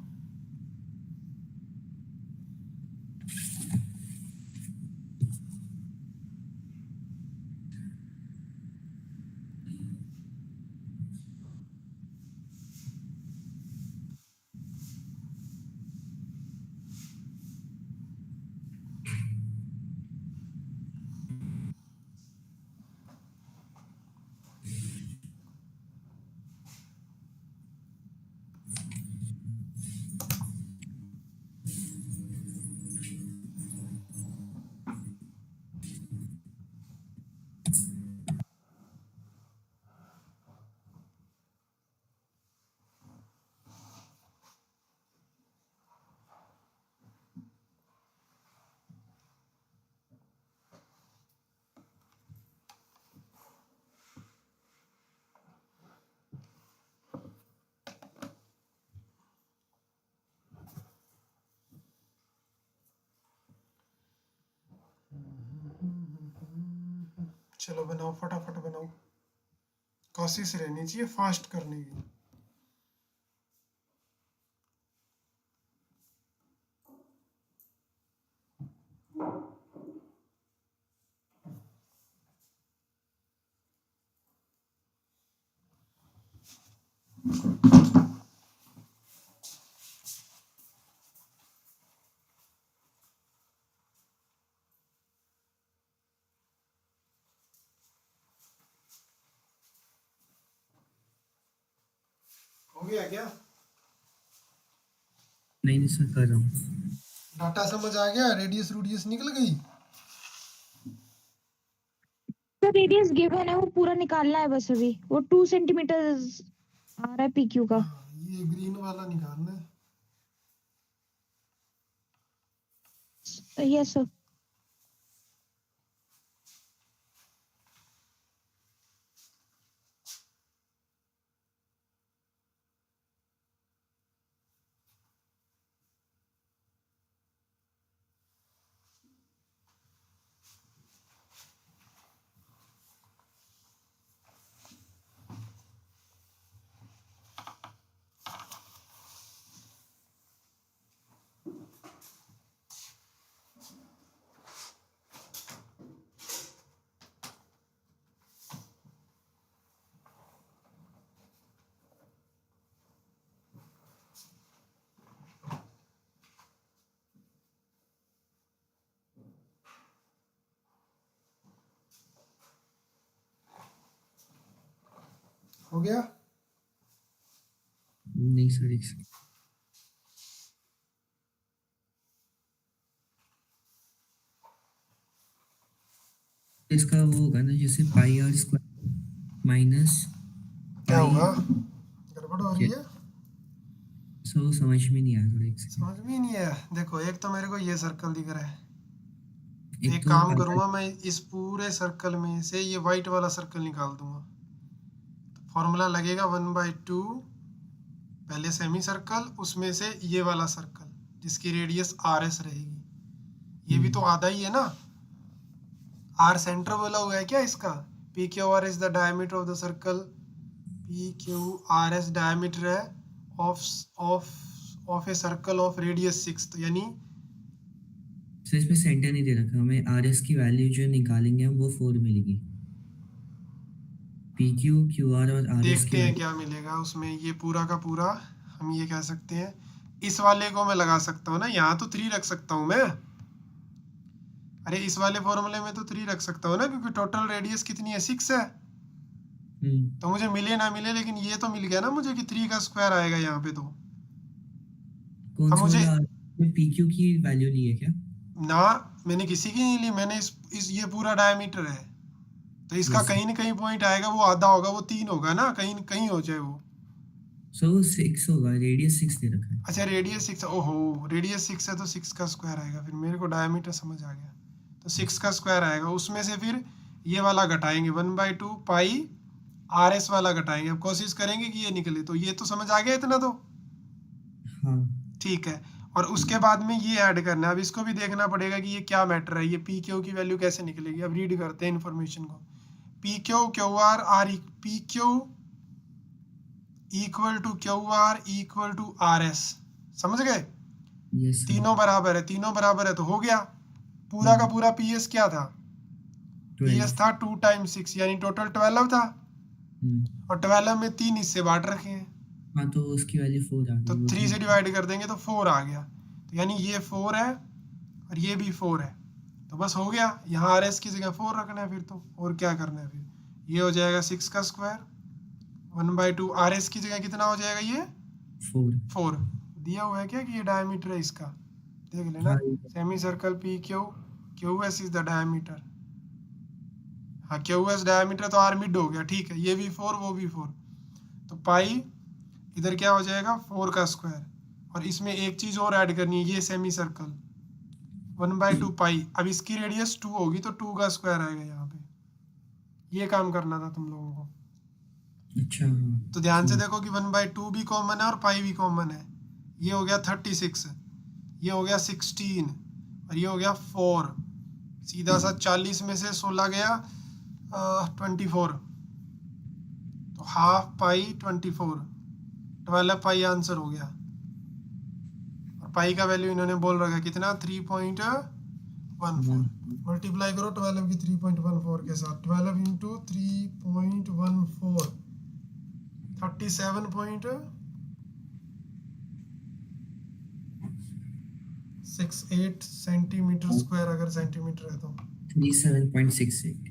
चलो बनाओ, फटाफट बनाओ, कोशिश रहनी चाहिए फास्ट करने की। हो गया क्या? नहीं सर, कर रहा हूँ। डाटा समझ आ गया? रेडियस रूडियस निकल गई? तो रेडियस गिवन है, वो पूरा निकालना है बस। अभी वो 2 सेंटीमीटर आ रहा है PQ का। हाँ, ये ग्रीन वाला निकालना है। Yes sir. हो गया? नहीं सर, एक सेकंड। इसका वो होगा ना, जैसे पाई आर स्क्वायर माइनस क्या पाई। हुआ? गड़बड़ हो रही है? सो समझ में नहीं आया, थोड़ा एक सेकंड। समझ में ही नहीं है। देखो, एक तो मेरे को ये सर्कल दिख रहा है, एक एक तो काम पाई करूंगा मैं, इस पूरे सर्कल में से ये वाइट वाला सर्कल निकाल दूंगा। तो फॉर्मूला लगेगा 1/2 पहले सेमी सर्कल, उसमें से ये वाला सर्कल जिसकी रेडियस RS रहेगी। ये भी तो आधा ही है ना। R सेंटर बोला हुआ है क्या इसका? PQR is the diameter of the circle. PQRS diameter है of of of a circle of radius 6। तो यानी सर इसमें सेंटर नहीं दे रखा हमें। आर एस की वैल्यू जो निकालेंगे हम वो 4 मिलेगी। पी क्यू क्यू आर और आर एस की देखते हैं वैल्यू। क्या मिलेगा उसमें। ये पूरा का पूरा हम ये कह सकते हैं, इस वाले को मैं लगा सकता हूँ ना, यहाँ तो 3 रख सकता हूँ मैं। अरे इस वाले फॉर्मूले में तो 3 रख सकता हूँ ना, क्योंकि टोटल रेडियस कितनी है? 6 है। तो मुझे मिले ना मिले, लेकिन ये तो मिल गया ना मुझे कि 3 का स्क्वायर आएगा यहाँ पे। तो कौन अब सा मुझे वाला पी क्यू की वैल्यू ली है क्या? ना, मैंने किसी की नहीं ली, मैंने इस ये पूरा डायमीटर है। तो इसका यस कहीं ना कहीं पॉइंट आएगा, वो आधा होगा, वो 3 होगा ना, कहीं कहीं हो जाए वो। सो 6 होगा, रेडियस 6 दे रखा है। अच्छा रेडियस 6, ओहो रेडियस 6 है तो 6 का स्क्वायर आएगा। फिर मेरे को डायमीटर समझ आ गया। तो 6 का स्क्वायर आएगा, उसमें से फिर ये वाला घटाएंगे 1/2 पाई RS वाला घटाएंगे। अब कोशिश करेंगे कि ये निकले। तो ये तो समझ आ गया इतना तो? हाँ ठीक है। और उसके बाद में ये ऐड करना है। अब इसको भी देखना पड़ेगा कि ये क्या मैटर है, ये पी क्यू की वैल्यू कैसे निकलेगी। अब रीड करते हैं इन्फॉर्मेशन को। P Q Q R R P Q equal to Q R equal to R S, समझ गए? Yes sir. तीनों बराबर है, तीनों बराबर है तो हो गया। पूरा का पूरा पीएस क्या था? पीएस 12। था 2 टाइम्स 6 यानी टोटल 12 था, और 12 में 3 हिस्से बांट रखे हैं, हाँ तो उसकी वैल्यू 4 आ तो गई वो 3 से तो। डिवाइड कर देंगे तो 4 आ गया। तो यानी ये 4 है और ये भी 4 है, तो बस हो गया। यहाँ आर एस की जगह 4 रखना है फिर, तो और क्या करना है फिर, ये हो जाएगा 6 का स्क्वायर 1/2। आर एस की जगह कितना हो जाएगा? ये 4। 4 दिया हुआ है क्या कि ये डायमीटर है इसका, देख लेना। हाँ semi circle P Q, Q S is the diameter. हाँ क्यू एस डायमीटर तो आर मिड हो गया, ठीक है, ये भी 4 वो भी 4, तो पाई इधर क्या हो जाएगा 4 का स्क्वायर, और इसमें एक चीज और ऐड करनी है, ये सेमी सर्कल 1/2 पाई। अब इसकी रेडियस 2 होगी तो 2 का स्क्वायर आएगा यहाँ पे, ये काम करना था तुम लोगों को। अच्छा हाँ। तो ध्यान से समझ। देखो कि 1/2 भी कॉमन है और पाई भी कॉमन है। ये हो गया 36, ये हो गया 16 और ये हो गया 4। सीधा सा 40 में से 16 गया 24, तो हाफ पाई 24, 12 पाई आंसर हो गया। और पाई का वैल्यू इन्होंने बोल रखा है कितना, 3.14। मल्टीप्लाई करो 12 की 3.14 के साथ, 12 इंटू 3.14 37.68 सेंटीमीटर स्क्वायर, अगर सेंटीमीटर है तो 37.68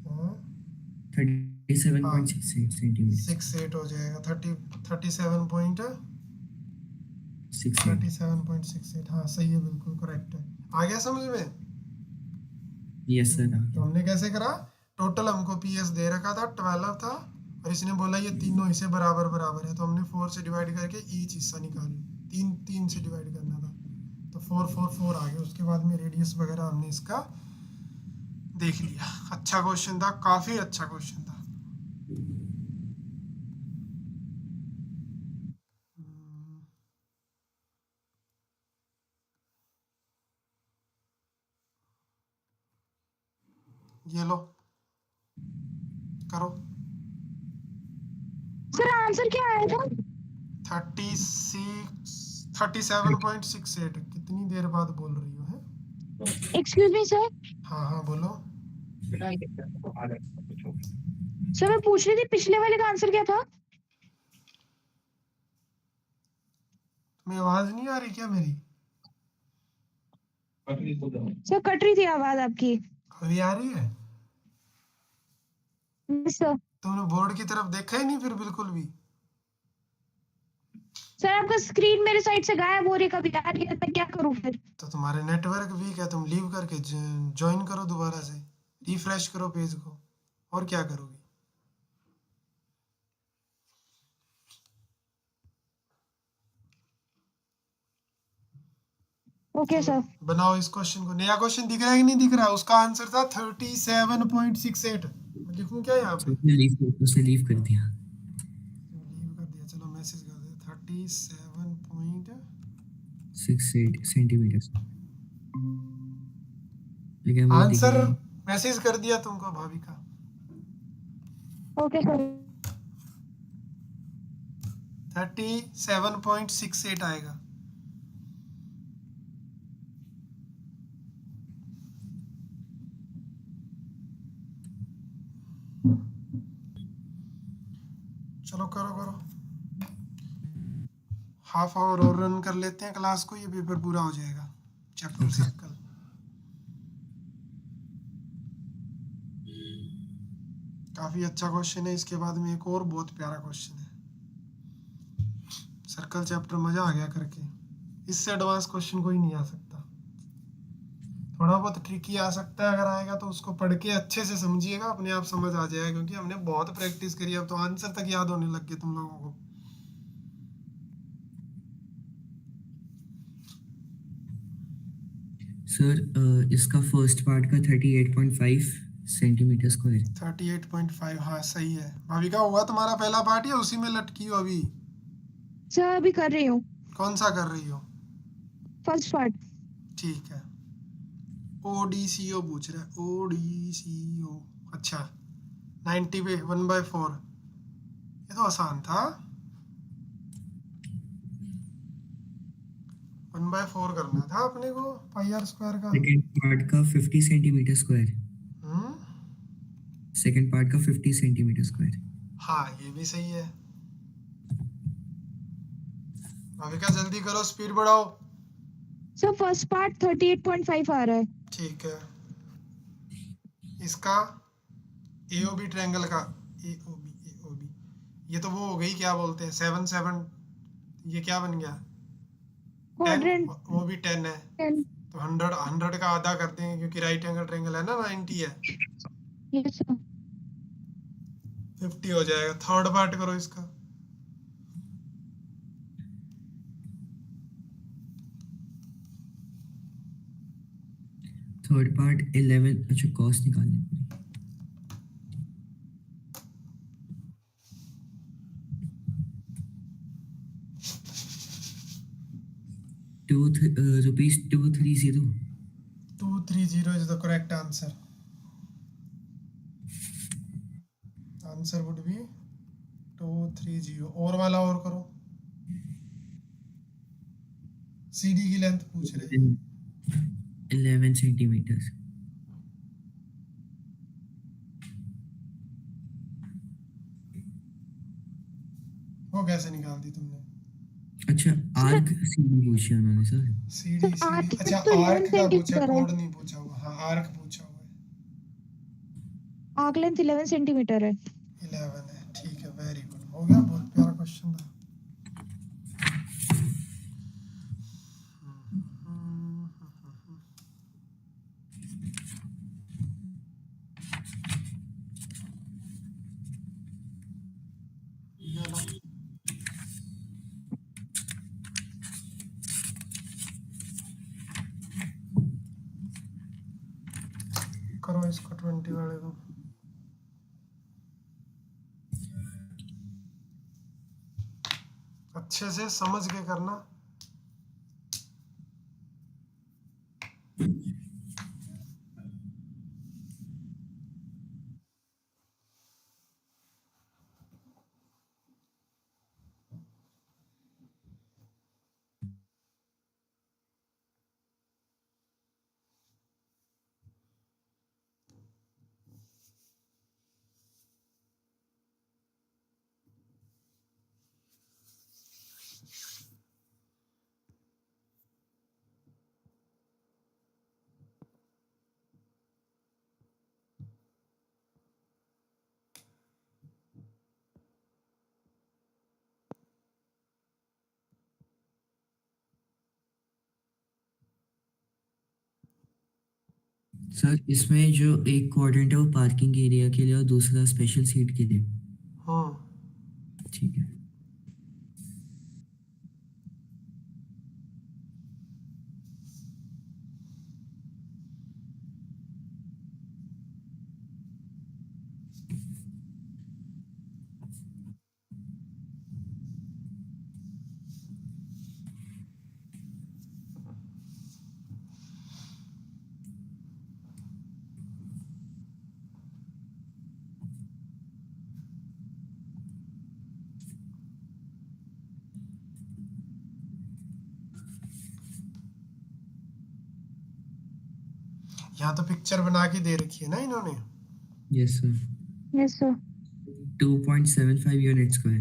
हाँ, 37.68 सेंटीमीटर। 68 हो जाएगा 37.68। 37.68 हाँ सही है, बिल्कुल करेक्ट है। आ गया समझ में? यस सर आ तो गया। हमने कैसे करा, टोटल हमको पीएस दे रखा था 12 था, और इसने बोला ये तीनों हिस्से बराबर बराबर है, तो हमने 4 से डिवाइड करके ईच हिस्सा निकाल, 3 से डिवाइड करना था, तो 4 4 4 आ गया। उसके बाद में रेडियस वगैरह हमने इसका देख लिया। अच्छा क्वेश्चन था, काफी अच्छा क्वेश्चन था। ये लो करो। सर आंसर क्या आया था? 37.68। कितनी देर बाद बोल रही हो है? Excuse me sir. हाँ हाँ बोलो। सर मैं पूछ रही थी पिछले वाले का आंसर क्या था? तुम्हें आवाज नहीं आ रही क्या मेरी? सर कट रही थी आवाज आपकी। अभी आ रही है? सर तुमने बोर्ड की तरफ देखा ही नहीं फिर बिल्कुल भी? सर आपका स्क्रीन मेरे साइड से गायब हो रही है, कभी आ रही है, मैं क्या करूं फिर? तो तुम्हारे नेटवर्क वीक है, तुम लीव करके ज्वाइन करो दोबारा से, रिफ्रेश करो पेज को, और क्या करोगी? ओके चलो सर। बनाओ इस क्वेश्चन को। नया क्वेश्चन दिख रहा है कि नहीं दिख रहा? उसका आंसर था 37.68। मैं लिखूं क्या यहाँ पे? उसने लीव कर दिया। लीव कर दिया, चलो मैसेज कर दे 37. 68 सेंटीमीटर। लेकिन वो दिख आंसर गया। मैसेज कर दिया तुमको भाविका। Okay sir. 37.68 आएगा। चलो करो करो, हाफ आवर और रन कर लेते हैं क्लास को, ये पेपर पूरा हो जाएगा। चैप्टर सर्कल काफी अच्छा क्वेश्चन है। इसके बाद में एक और बहुत प्यारा क्वेश्चन है। सर्कल चैप्टर मजा आ गया करके, इससे एडवांस क्वेश्चन कोई नहीं आ सकता। थोड़ा बहुत ट्रिकी आ सकता है, अगर आएगा तो उसको पढ़ के अच्छे से समझिएगा, अपने आप समझ आ जाएगा, क्योंकि हमने बहुत प्रैक्टिस करी, अब तो आंसर तक याद होने लग गए तुम लोगों को। सर इसका फर्स्ट पार्ट का 38.5 सेंटीमीटर स्क्वायर। 38.5 हाँ सही है। भाविका हुआ तुम्हारा पहला पार्ट या उसी में लटकी हो अभी? सर अभी कर रही हूँ कौन सा कर रही हो? First part. ठीक है। ODCO पूछ रहा है, ODCO। अच्छा 90 पे 1/4 ये तो आसान था। 1/4 करना था अपने को पाई आर स्क्वायर का। सेकंड पार्ट का 50 सेंटीमीटर स्क्वायर। हम्म। सेकंड पार्ट का 50 सेंटीमीटर स्क्वायर। हाँ ये भी सही है। अभी क्या, जल्दी करो, स्पीड बढ़ाओ। सर फर्स्ट पार्ट 38.5 आ रहा है। ठीक है, इसका एओबी ट्रायंगल का एओबी ये तो वो हो गई, क्या बोलते हैं, 7 7, ये क्या बन गया, 10, क्वाड्रेंट वो भी 10 है। 10। तो 100 का आधा कर देंगे क्योंकि राइट एंगल ट्रायंगल है ना, 90 है। Yes sir. 50 हो जाएगा। थर्ड पार्ट करो इसका। थर्ड पार्ट 11, अच्छा कॉस निकालनी पड़ी। 230। 230 is the correct answer. Answer would be 230। और वाला और करो। सीडी की लेंथ पूछ रहे। 11 सेंटीमीटर। वो कैसे निकाल दी तुमने? अच्छा सर आर्क सीधी पूछी उन्होंने sir. CD sir CD, arc अच्छा तो 11 आर्क का पूछा, सेंटीमीटर है। कोड नहीं पूछा हुआ। हाँ आर्क पूछा हुआ है। आर्क लेंथ 11 सेंटीमीटर है। 11 है, ठीक है, वेरी गुड, हो गया, बहुत प्यारा क्वेश्चन था। ये लो, करो इसको 20 वाले को। अच्छे से समझ के करना। सर इसमें जो एक क्वाड्रेंट है वो पार्किंग एरिया के लिए और दूसरा स्पेशल सीट के लिए। हम्म। ठीक है। यहाँ तो पिक्चर बना के दे रखी है ना इन्होंने। Yes sir. Yes sir. 2.75 unit square.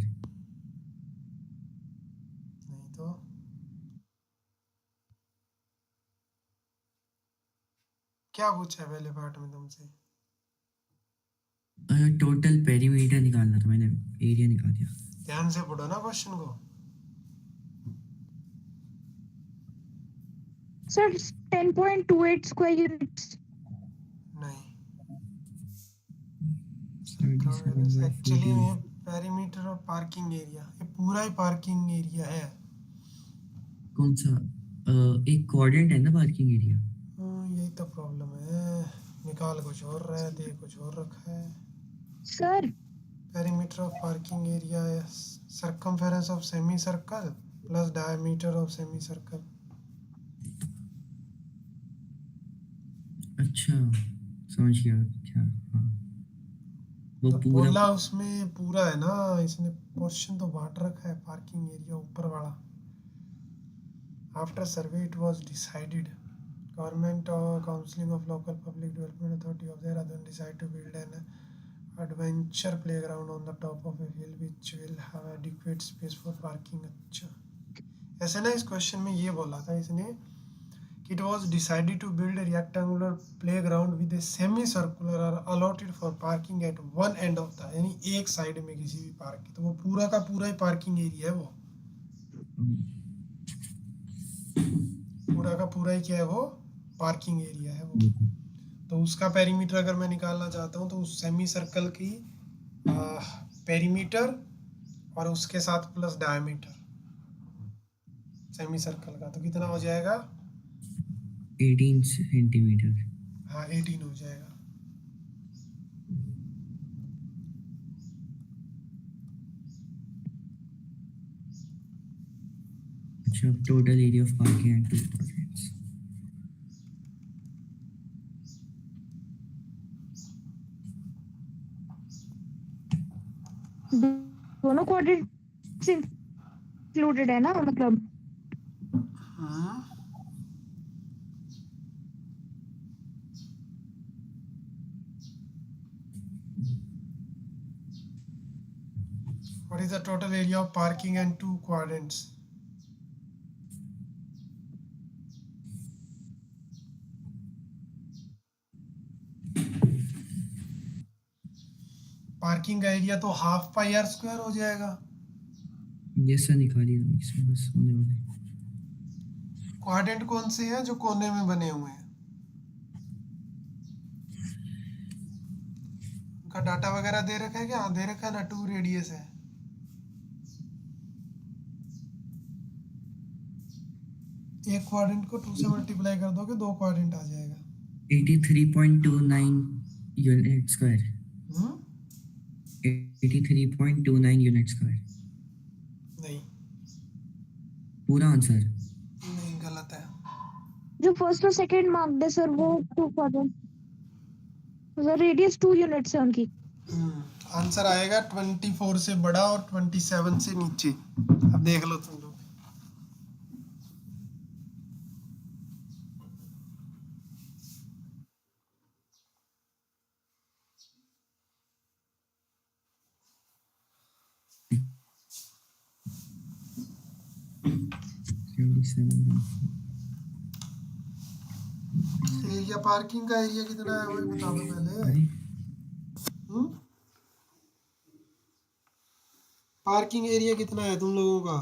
नहीं तो क्या पूछा है पहले पार्ट में तुमसे? टोटल पेरीमीटर निकालना था, मैंने एरिया निकाल दिया। ध्यान से पढ़ो ना क्वेश्चन को। Sir 10.28 square units. नहीं, 77/40। एक्चुअली में पेरीमीटर ऑफ पार्किंग एरिया, ये पूरा ही पार्किंग एरिया है। कौन सा? एक क्वाड्रेंट है ना पार्किंग एरिया। यही तो प्रॉब्लम है, निकाल कुछ और रहा है, दे कुछ और रखा है। Sir perimeter of parking area है circumference of semi circle plus diameter of semi circle. अच्छा समझ गया। अच्छा हाँ, वो तो पूरा बोला उसमें पूरा है ना, इसने क्वेश्चन तो बांट रखा है पार्किंग एरिया ऊपर वाला। After survey it was decided government और counselling of local public development authority of Dehradun decide to build an adventure playground on the top of a hill which will have adequate space for parking. अच्छा, ऐसे ना इस question में ये बोला था इसने, it was decided to build a rectangular playground with a semicircular or allotted for parking at one end of the, यानी एक साइड में किसी भी पार्क की, तो वो पूरा का पूरा ही पार्किंग एरिया है। वो पूरा का पूरा ही क्या है, वो पार्किंग एरिया है वो। तो उसका पेरीमीटर अगर मैं निकालना चाहता हूँ तो उस सेमी सर्कल की पेरीमीटर और उसके साथ प्लस डायमीटर सेमी सर्कल का, तो कितना हो जाएगा? 18 सेंटीमीटर। हाँ 18 हो जाएगा। अच्छा, total area of parking at 2 quadrants. दोनों क्वाड्रेंट्स इंक्लूडेड है ना, मतलब What is the total area of parking and 2 quadrants? Parking का एरिया तो हाफ पाई आर स्क्वायर हो जाएगा। ये सर निकालिए तो इसमें बस होने वाले। क्वाड्रेंट कौन से हैं जो कोने में बने हुए हैं? उनका डाटा वगैरह दे रखा है क्या? हाँ दे रखा है ना, 2 रेडियस है। एक क्वाड्रेंट को 2 से मल्टीप्लाई कर दोगे 2 क्वाड्रेंट आ जाएगा। 83.29 यूनिट स्क्वायर। 83.29 unit square. नहीं पूरा आंसर नहीं, गलत है। जो फर्स्ट और सेकंड मार्क्ड है सर वो 2 क्वाड्रेंट, सर रेडियस 2 यूनिट्स है उनकी। आंसर आएगा 24 से बड़ा और 27 से नीचे। अब देख लो तुम लोग। एरिया पार्किंग का एरिया कितना है वही बता दो पहले। पार्किंग एरिया कितना है तुम लोगों का?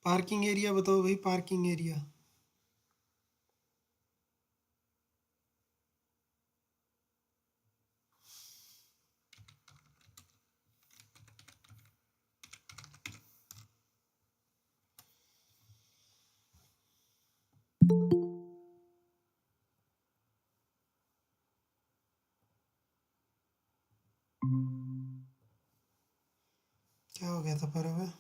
पार्किंग एरिया बताओ भाई, पार्किंग एरिया। क्या हो गया था पर अब?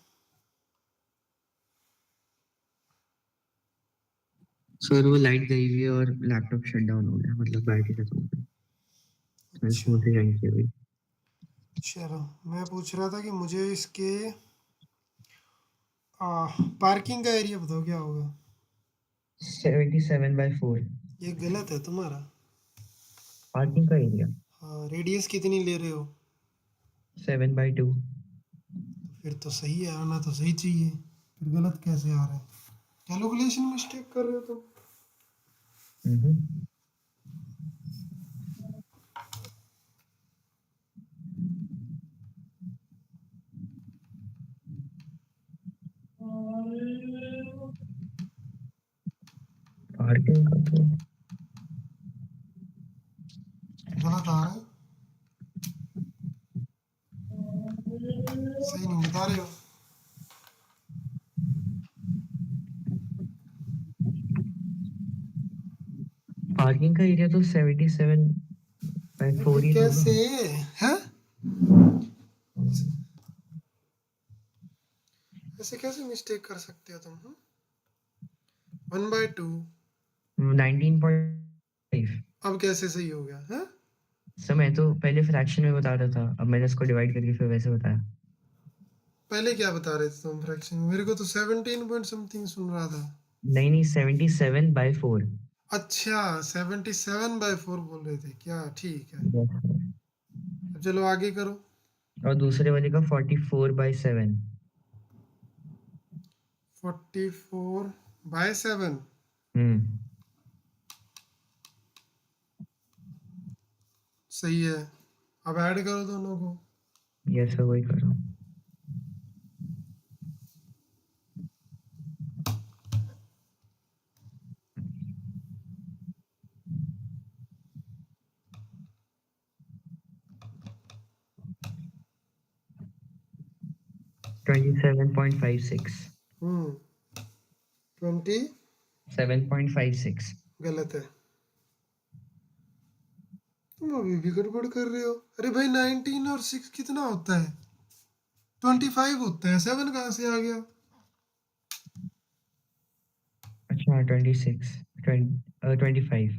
सर वो लाइट गई हुई है और लैपटॉप शट डाउन हो गया, मतलब बैटरी खत्म हो गई। मैं अच्छा स्मूथ ज्वाइन किया भाई। चलो, मैं पूछ रहा था कि मुझे इसके पार्किंग का एरिया बताओ क्या होगा। 77/4 ये गलत है तुम्हारा। पार्किंग का एरिया। हाँ, रेडियस कितनी ले रहे हो? 7/2। फिर तो सही है, आना तो सही चाहिए, फिर गलत कैसे आ रहा है? कैलकुलेशन मिस्टेक कर रहे हो तुम। पार्किंग का तो गलत आ रहा है, सही नहीं बता रहे हो। पार्किंग का एरिया तो 77/4 ही कैसे होगा। है? ऐसे कैसे मिस्टेक कर सकते हो तुम? 1/2। 19.5। अब कैसे सही हो गया है? सर मैं तो पहले फ्रैक्शन में बता रहा था, अब मैंने उसको डिवाइड करके फिर वैसे बताया। पहले क्या बता रहे थे तुम फ्रैक्शन में? मेरे को तो 17 पॉइंट समथिंग सुन रहा था। नहीं 77/4। अच्छा 77/4 बोल रहे थे क्या? ठीक है, Yes, sir। अब चलो आगे करो। और दूसरे वाले का 44/7। 44/7। हम्म। सही है, अब ऐड करो दोनों को। यस सर, वही कर रहा हूँ। हम्म 20 7.56। गलत है, तुम अभी भी गड़बड़ कर रहे हो। अरे भाई 19 और 6 कितना होता है? 25 होता है, 7 कहाँ से आ गया? अच्छा 25।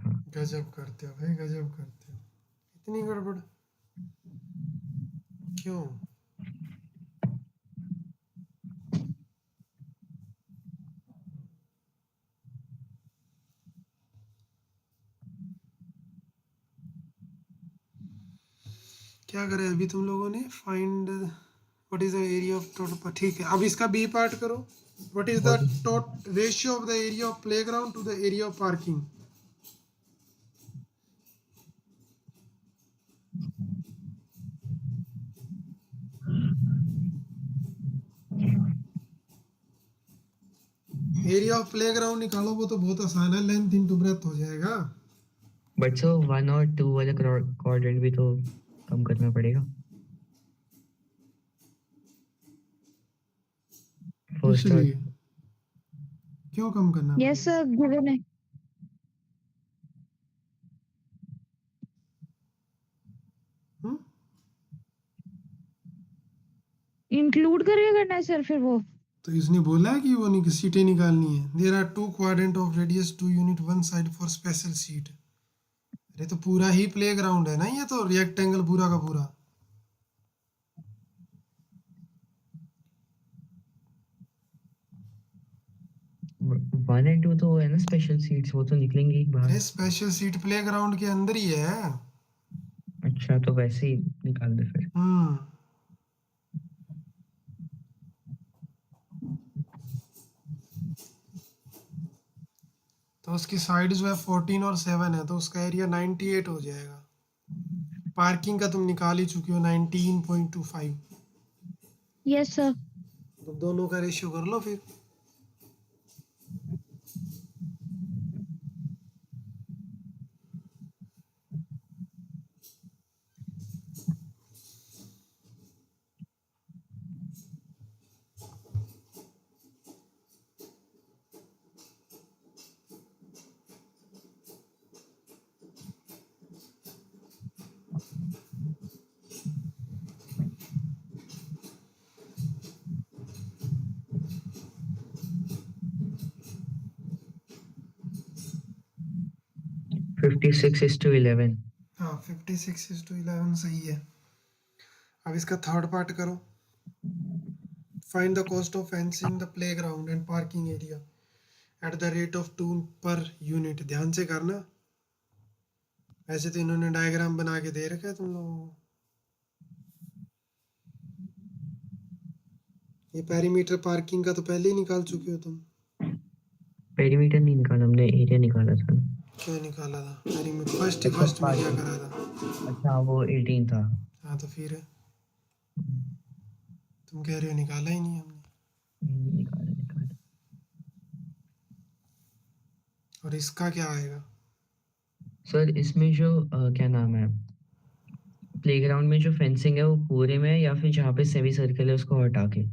हाँ। गजब करते हो भाई, गजब करते हो, इतनी गड़बड़ क्यों? क्या करें अभी तुम लोगों ने? Find what is the area of total, ठीक है। अब इसका बी पार्ट करो। What is the What is tote ratio of the area of playground to the area of parking? Area of playground निकालो, वो तो बहुत आसान है, लेंथ इनटू ब्रेथ हो जाएगा। बट सो 1 और 2 वाले क्वाड्रेंट भी तो कम करना पड़ेगा। फर्स्ट और इसलिए क्यों कम करना यस पड़ेगा? सर गिवन है। हम्म? इंक्लूड करके करना है सर फिर वो। तो इसने बोला है कि वो नहीं सीटें निकालनी है। There are 2 quadrant of radius 2 unit one side for special seat. अरे तो पूरा ही प्लेग्राउंड है ना, ये तो रेक्टेंगल पूरा का पूरा। वन एंड टू तो है ना स्पेशल सीट्स, वो तो निकलेंगे एक बार। अरे स्पेशल सीट प्लेग्राउंड के अंदर ही है। अच्छा तो वैसे ही निकाल दे फिर। हम्म तो उसकी साइड जो है 14 और 7 है, तो उसका एरिया 98 हो जाएगा। पार्किंग का तुम निकाल ही चुके हो 19.25। Yes sir. तो दोनों का रेशियो कर लो फिर। फिफ्टी 6:11। हाँ 56:11 सही है। अब इसका थर्ड पार्ट करो। Find the cost of fencing the playground and parking area at the rate of 2 per unit. ध्यान से करना, वैसे तो इन्होंने डायग्राम बना के दे रखा है तुम लोगों को। ये पेरीमीटर पार्किंग का तो पहले ही निकाल चुके हो तुम। पेरीमीटर नहीं निकाला हमने, एरिया निकाला था। क्यों निकाला था पेरीमीटर? फर्स्ट अच्छा फर्स्ट में क्या पार्किंग। करा था? अच्छा वो 18 था। हाँ तो फिर तुम कह रहे हो निकाला ही नहीं हमने। निकाला निकाला। और इसका क्या आएगा? सर इसमें जो क्या नाम है, प्लेग्राउंड में जो फेंसिंग है वो पूरे में या फिर जहाँ पे सेमी सर्कल है उसको हटा के।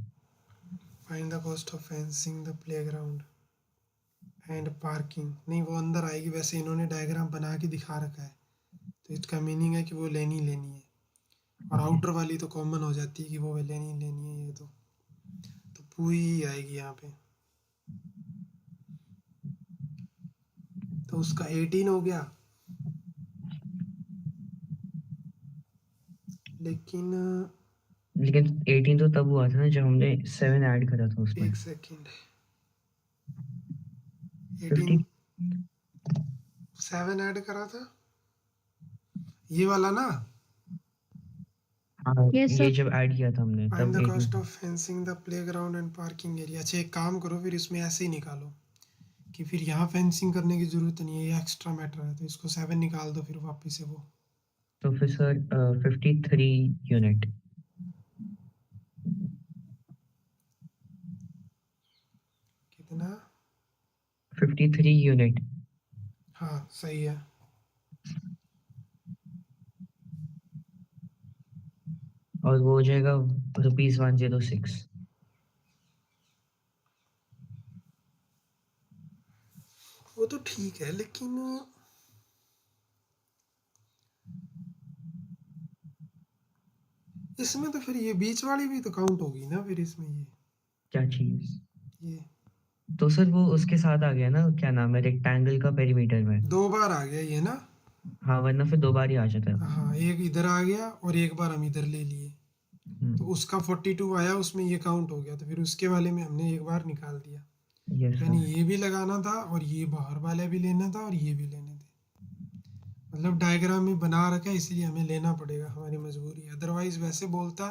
Find the cost of fencing the playground and parking. नहीं वो अंदर आएगी, वैसे इन्होंने डायग्राम बना के दिखा रखा है, तो इसका मीनिंग है कि वो लेनी लेनी है। और Okay. आउटर वाली तो कॉमन हो जाती है कि वो लेनी लेनी है, ये तो पूरी ही आएगी यहाँ पे। तो उसका 18 हो गया, लेकिन लेकिन 18 तो तब हुआ था ना जब हमने 7 ऐड करा था उसमें। एक सेकेंड, 50 18 7 ऐड करा था, ये वाला ना। हाँ, Yes, ये sir. जब ऐड किया था हमने फाइंड तब the 18 cost of fencing the playground and parking area. अच्छा एक काम करो फिर इसमें ऐसे ही निकालो कि फिर यहाँ फेंसिंग करने की जरूरत नहीं है, ये एक्स्ट्रा मैटर है, तो इसको 7 निकाल दो फिर वापस से वो। तो फिर सर 53 यूनिट। कितना? 53 यूनिट। हाँ सही है। और वो हो जाएगा ₹106। वो तो ठीक है, लेकिन इसमें तो फिर ये बीच वाली भी तो काउंट होगी ना फिर इसमें, क्या चीज? ये तो सर वो उसके साथ आ गया ना, क्या नाम है, रेक्टेंगल का पेरीमीटर में। 2 बार आ गया ये ना। हाँ, वरना फिर 2 बार ही आ जाता है। हाँ एक इधर आ गया और एक बार हम इधर ले लिए, तो उसका 42 आया, उसमें ये काउंट हो गया, तो फिर उसके वाले में हमने एक बार निकाल दिया। यस यानी सर। ये भी लगाना था और ये बाहर वाला भी लेना था और ये भी लेने थे। मतलब डायग्राम में बना रखा है इसलिए हमें लेना पड़ेगा, हमारी मजबूरी है। अदरवाइज वैसे बोलता,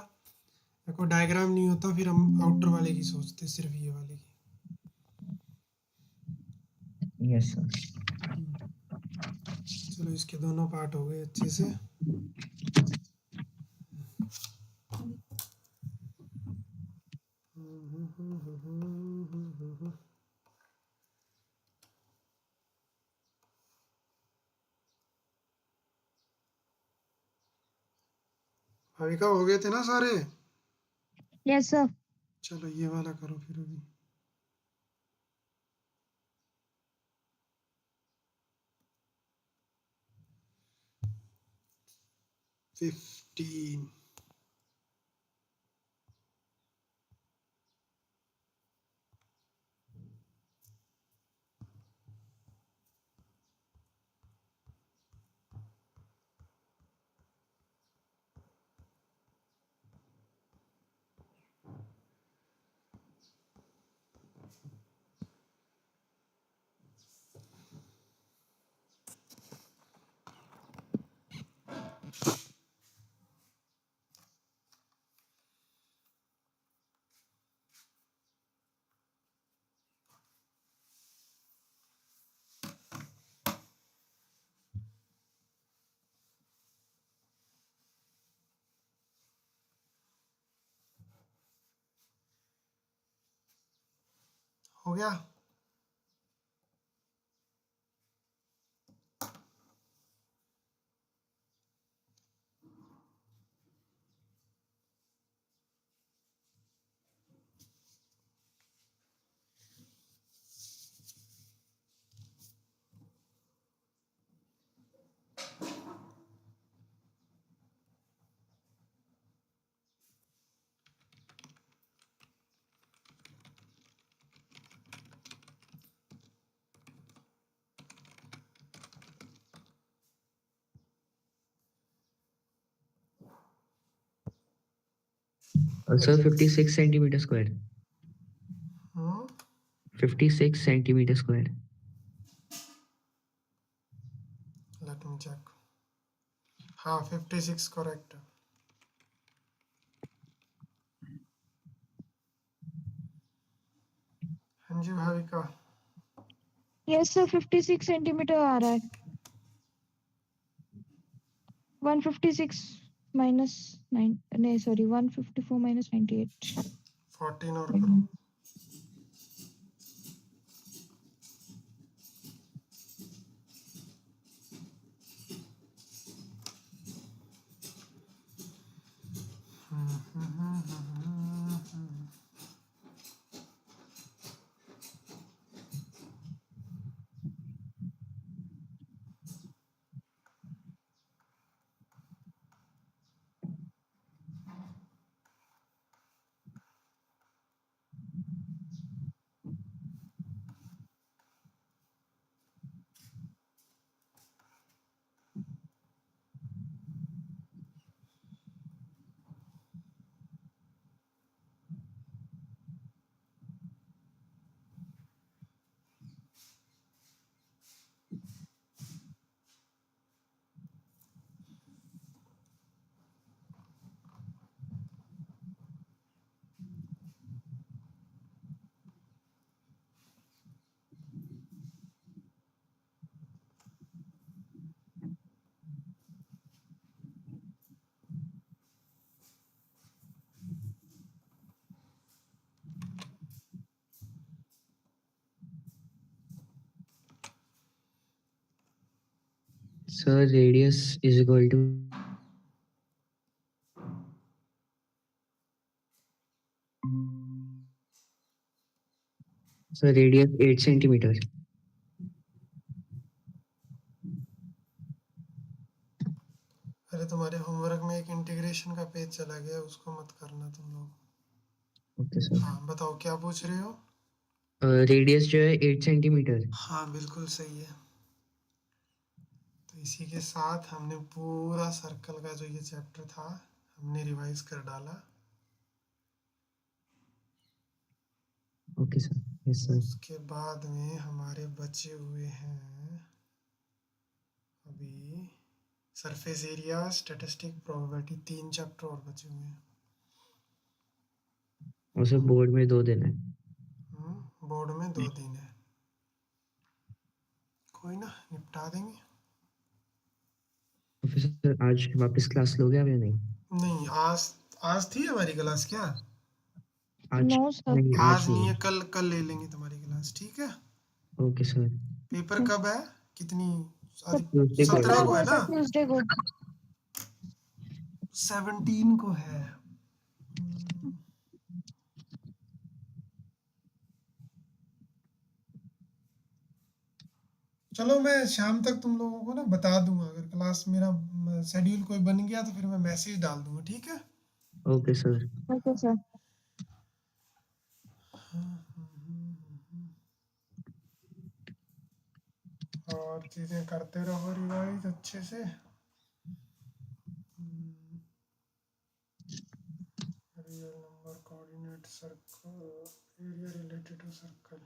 देखो डायग्राम नहीं होता फिर हम आउटर वाले की सोचते, सिर्फ ये वाले की। Yes sir. चलो इसके दोनों पार्ट हो गए अच्छे से। भाविका हो गए थे ना सारे? Yes, sir. चलो ये वाला करो फिर अभी। फिफ्टीन। हो गया। Sir 56 centimeter square. 56 centimeter square. Let me check. हाँ 56 करेक्ट। हाँ जी भाविका। Yes, sir. 56 centimeter आ रहा है. 156 minus 9. नहीं sorry 154 minus 98. 14 और करो। Sir radius is equal to sir radius 8 centimeter. अरे तुम्हारे होमवर्क में एक इंटीग्रेशन का पेज चला गया, उसको मत करना तुम लोग। Okay sir. हाँ बताओ क्या पूछ रहे हो। रेडियस जो है 8 सेंटीमीटर। हाँ बिल्कुल सही है। तो इसी के साथ हमने पूरा सर्कल का जो ये चैप्टर था हमने रिवाइज कर डाला। Okay sir. Yes sir. उसके बाद में हमारे बचे हुए हैं अभी surface area, statistic, probability, 3 chapter और बचे हुए हैं। और सर बोर्ड में 2 दिन है। बोर्ड में 2 दिन है, कोई ना निपटा देंगे। तो फिर सर आज वापस क्लास लोगे या नहीं? नहीं आज आज थी हमारी क्लास क्या? आज नो सर। नहीं, आज नहीं है, नहीं। कल कल ले लेंगे तुम्हारी क्लास, ठीक है। Okay sir. पेपर कब है? कितनी ट्यूसडे को है 17 सत्रह को को है है ना? सर, ट्यूसडे को। 17 को है। चलो मैं शाम तक तुम लोगों को ना बता दूंगा, अगर क्लास मेरा शेड्यूल कोई बन गया तो फिर मैं मैसेज डाल दूंगा, ठीक है। Okay sir. Okay sir. और चीज़ें करते रहो रिवाइज अच्छे से। Real number, coordinate, circle, area related to circle.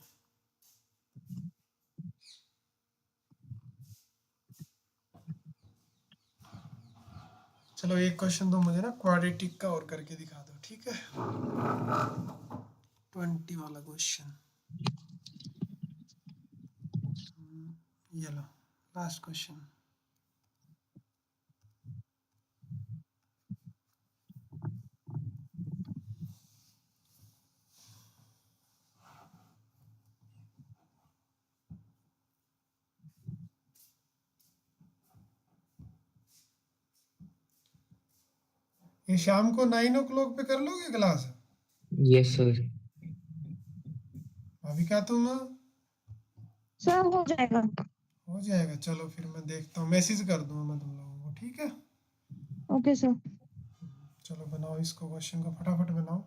चलो एक क्वेश्चन तो मुझे ना क्वाड्रेटिक का और करके दिखा दो, ठीक है। 20 वाला क्वेश्चन। ये लो लास्ट क्वेश्चन। ये शाम को 9 o'clock पे कर लोगे क्लास? Yes sir. अभी क्या तुम? सर हो जाएगा। हो जाएगा, चलो फिर मैं देखता हूँ, मैसेज कर दूंगा मैं तुम लोगों को, ठीक है। Okay sir. चलो बनाओ इसको, क्वेश्चन को फटाफट बनाओ।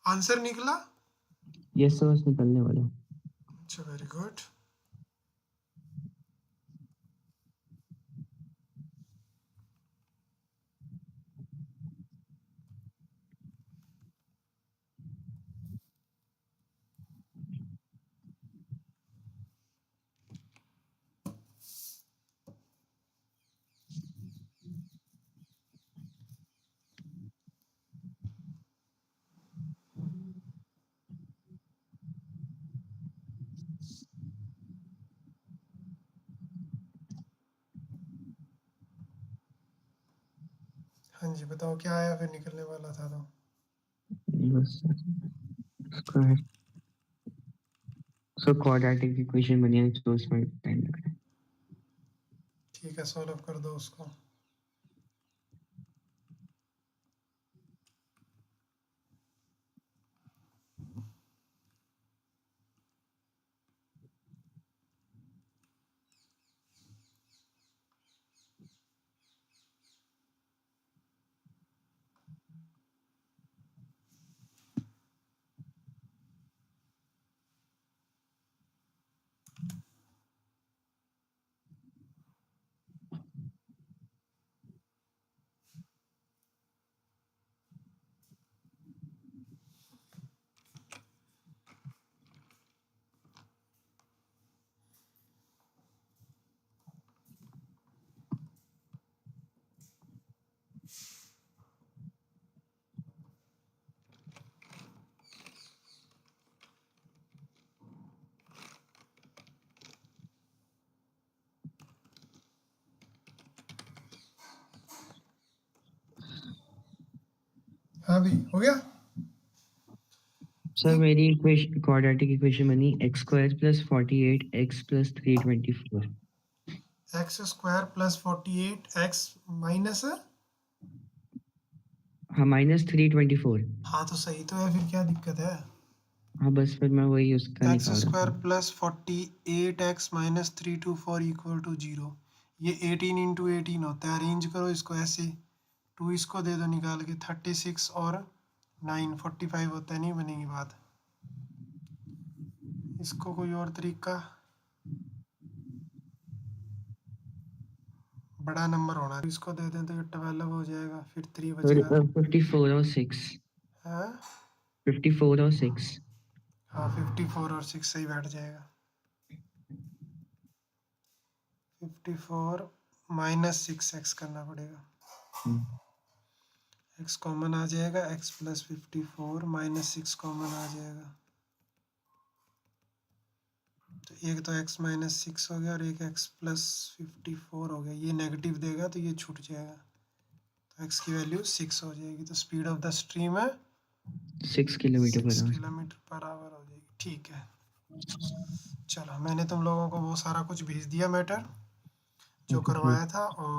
आंसर निकला? यस सर, बस निकलने वाला। अच्छा वेरी गुड। हाँ जी बताओ क्या आया फिर, निकलने वाला था तो? बस sir, square sir quadratic equation बनी है तो उसमें टाइम लग रहा है। ठीक है, सॉल्व कर दो उसको। हाँ भी हो गया। सर मेरी इक्वेशन क्वाड्रेटिक इक्वेशन बनी x² + 48 x + 324। X square plus 48 x minus, हाँ -324। हाँ तो सही तो है, फिर क्या दिक्कत है। हाँ बस फिर मैं वही उसका एक्स निकाल रहा स्क्वायर था। Plus 48 x minus 324 equal to 0। ये 18 इंटू 18 होता है। अरेंज करो इसको ऐसे, 2 इसको दे दो निकाल के, 36 और 9 45 होता है, नहीं बनेगी बात। इसको कोई और तरीका, बड़ा नंबर होना, इसको दे दें तो ये 12 हो जाएगा, फिर 3 सर बचेगा। 54 और 6। हाँ 54 और 6। हाँ 54 और 6 सही बैठ जाएगा। 54 माइनस 6 एक्स करना पड़ेगा, एक्स कॉमन आ जाएगा, एक्स प्लस 54 माइनस 6 कॉमन आ जाएगा, तो एक तो एक्स माइनस 6 हो गया और एक एक्स प्लस 54 हो गया। ये नेगेटिव देगा तो ये छूट जाएगा, तो एक्स की वैल्यू 6 हो जाएगी। तो स्पीड ऑफ द स्ट्रीम है 6 kilometre 6 per hour. Kilometre per hour हो जाएगी। ठीक है, चलो मैंने तुम लोगों को वो सारा कुछ भेज दिया मैटर जो ओके सर। करवाया था, और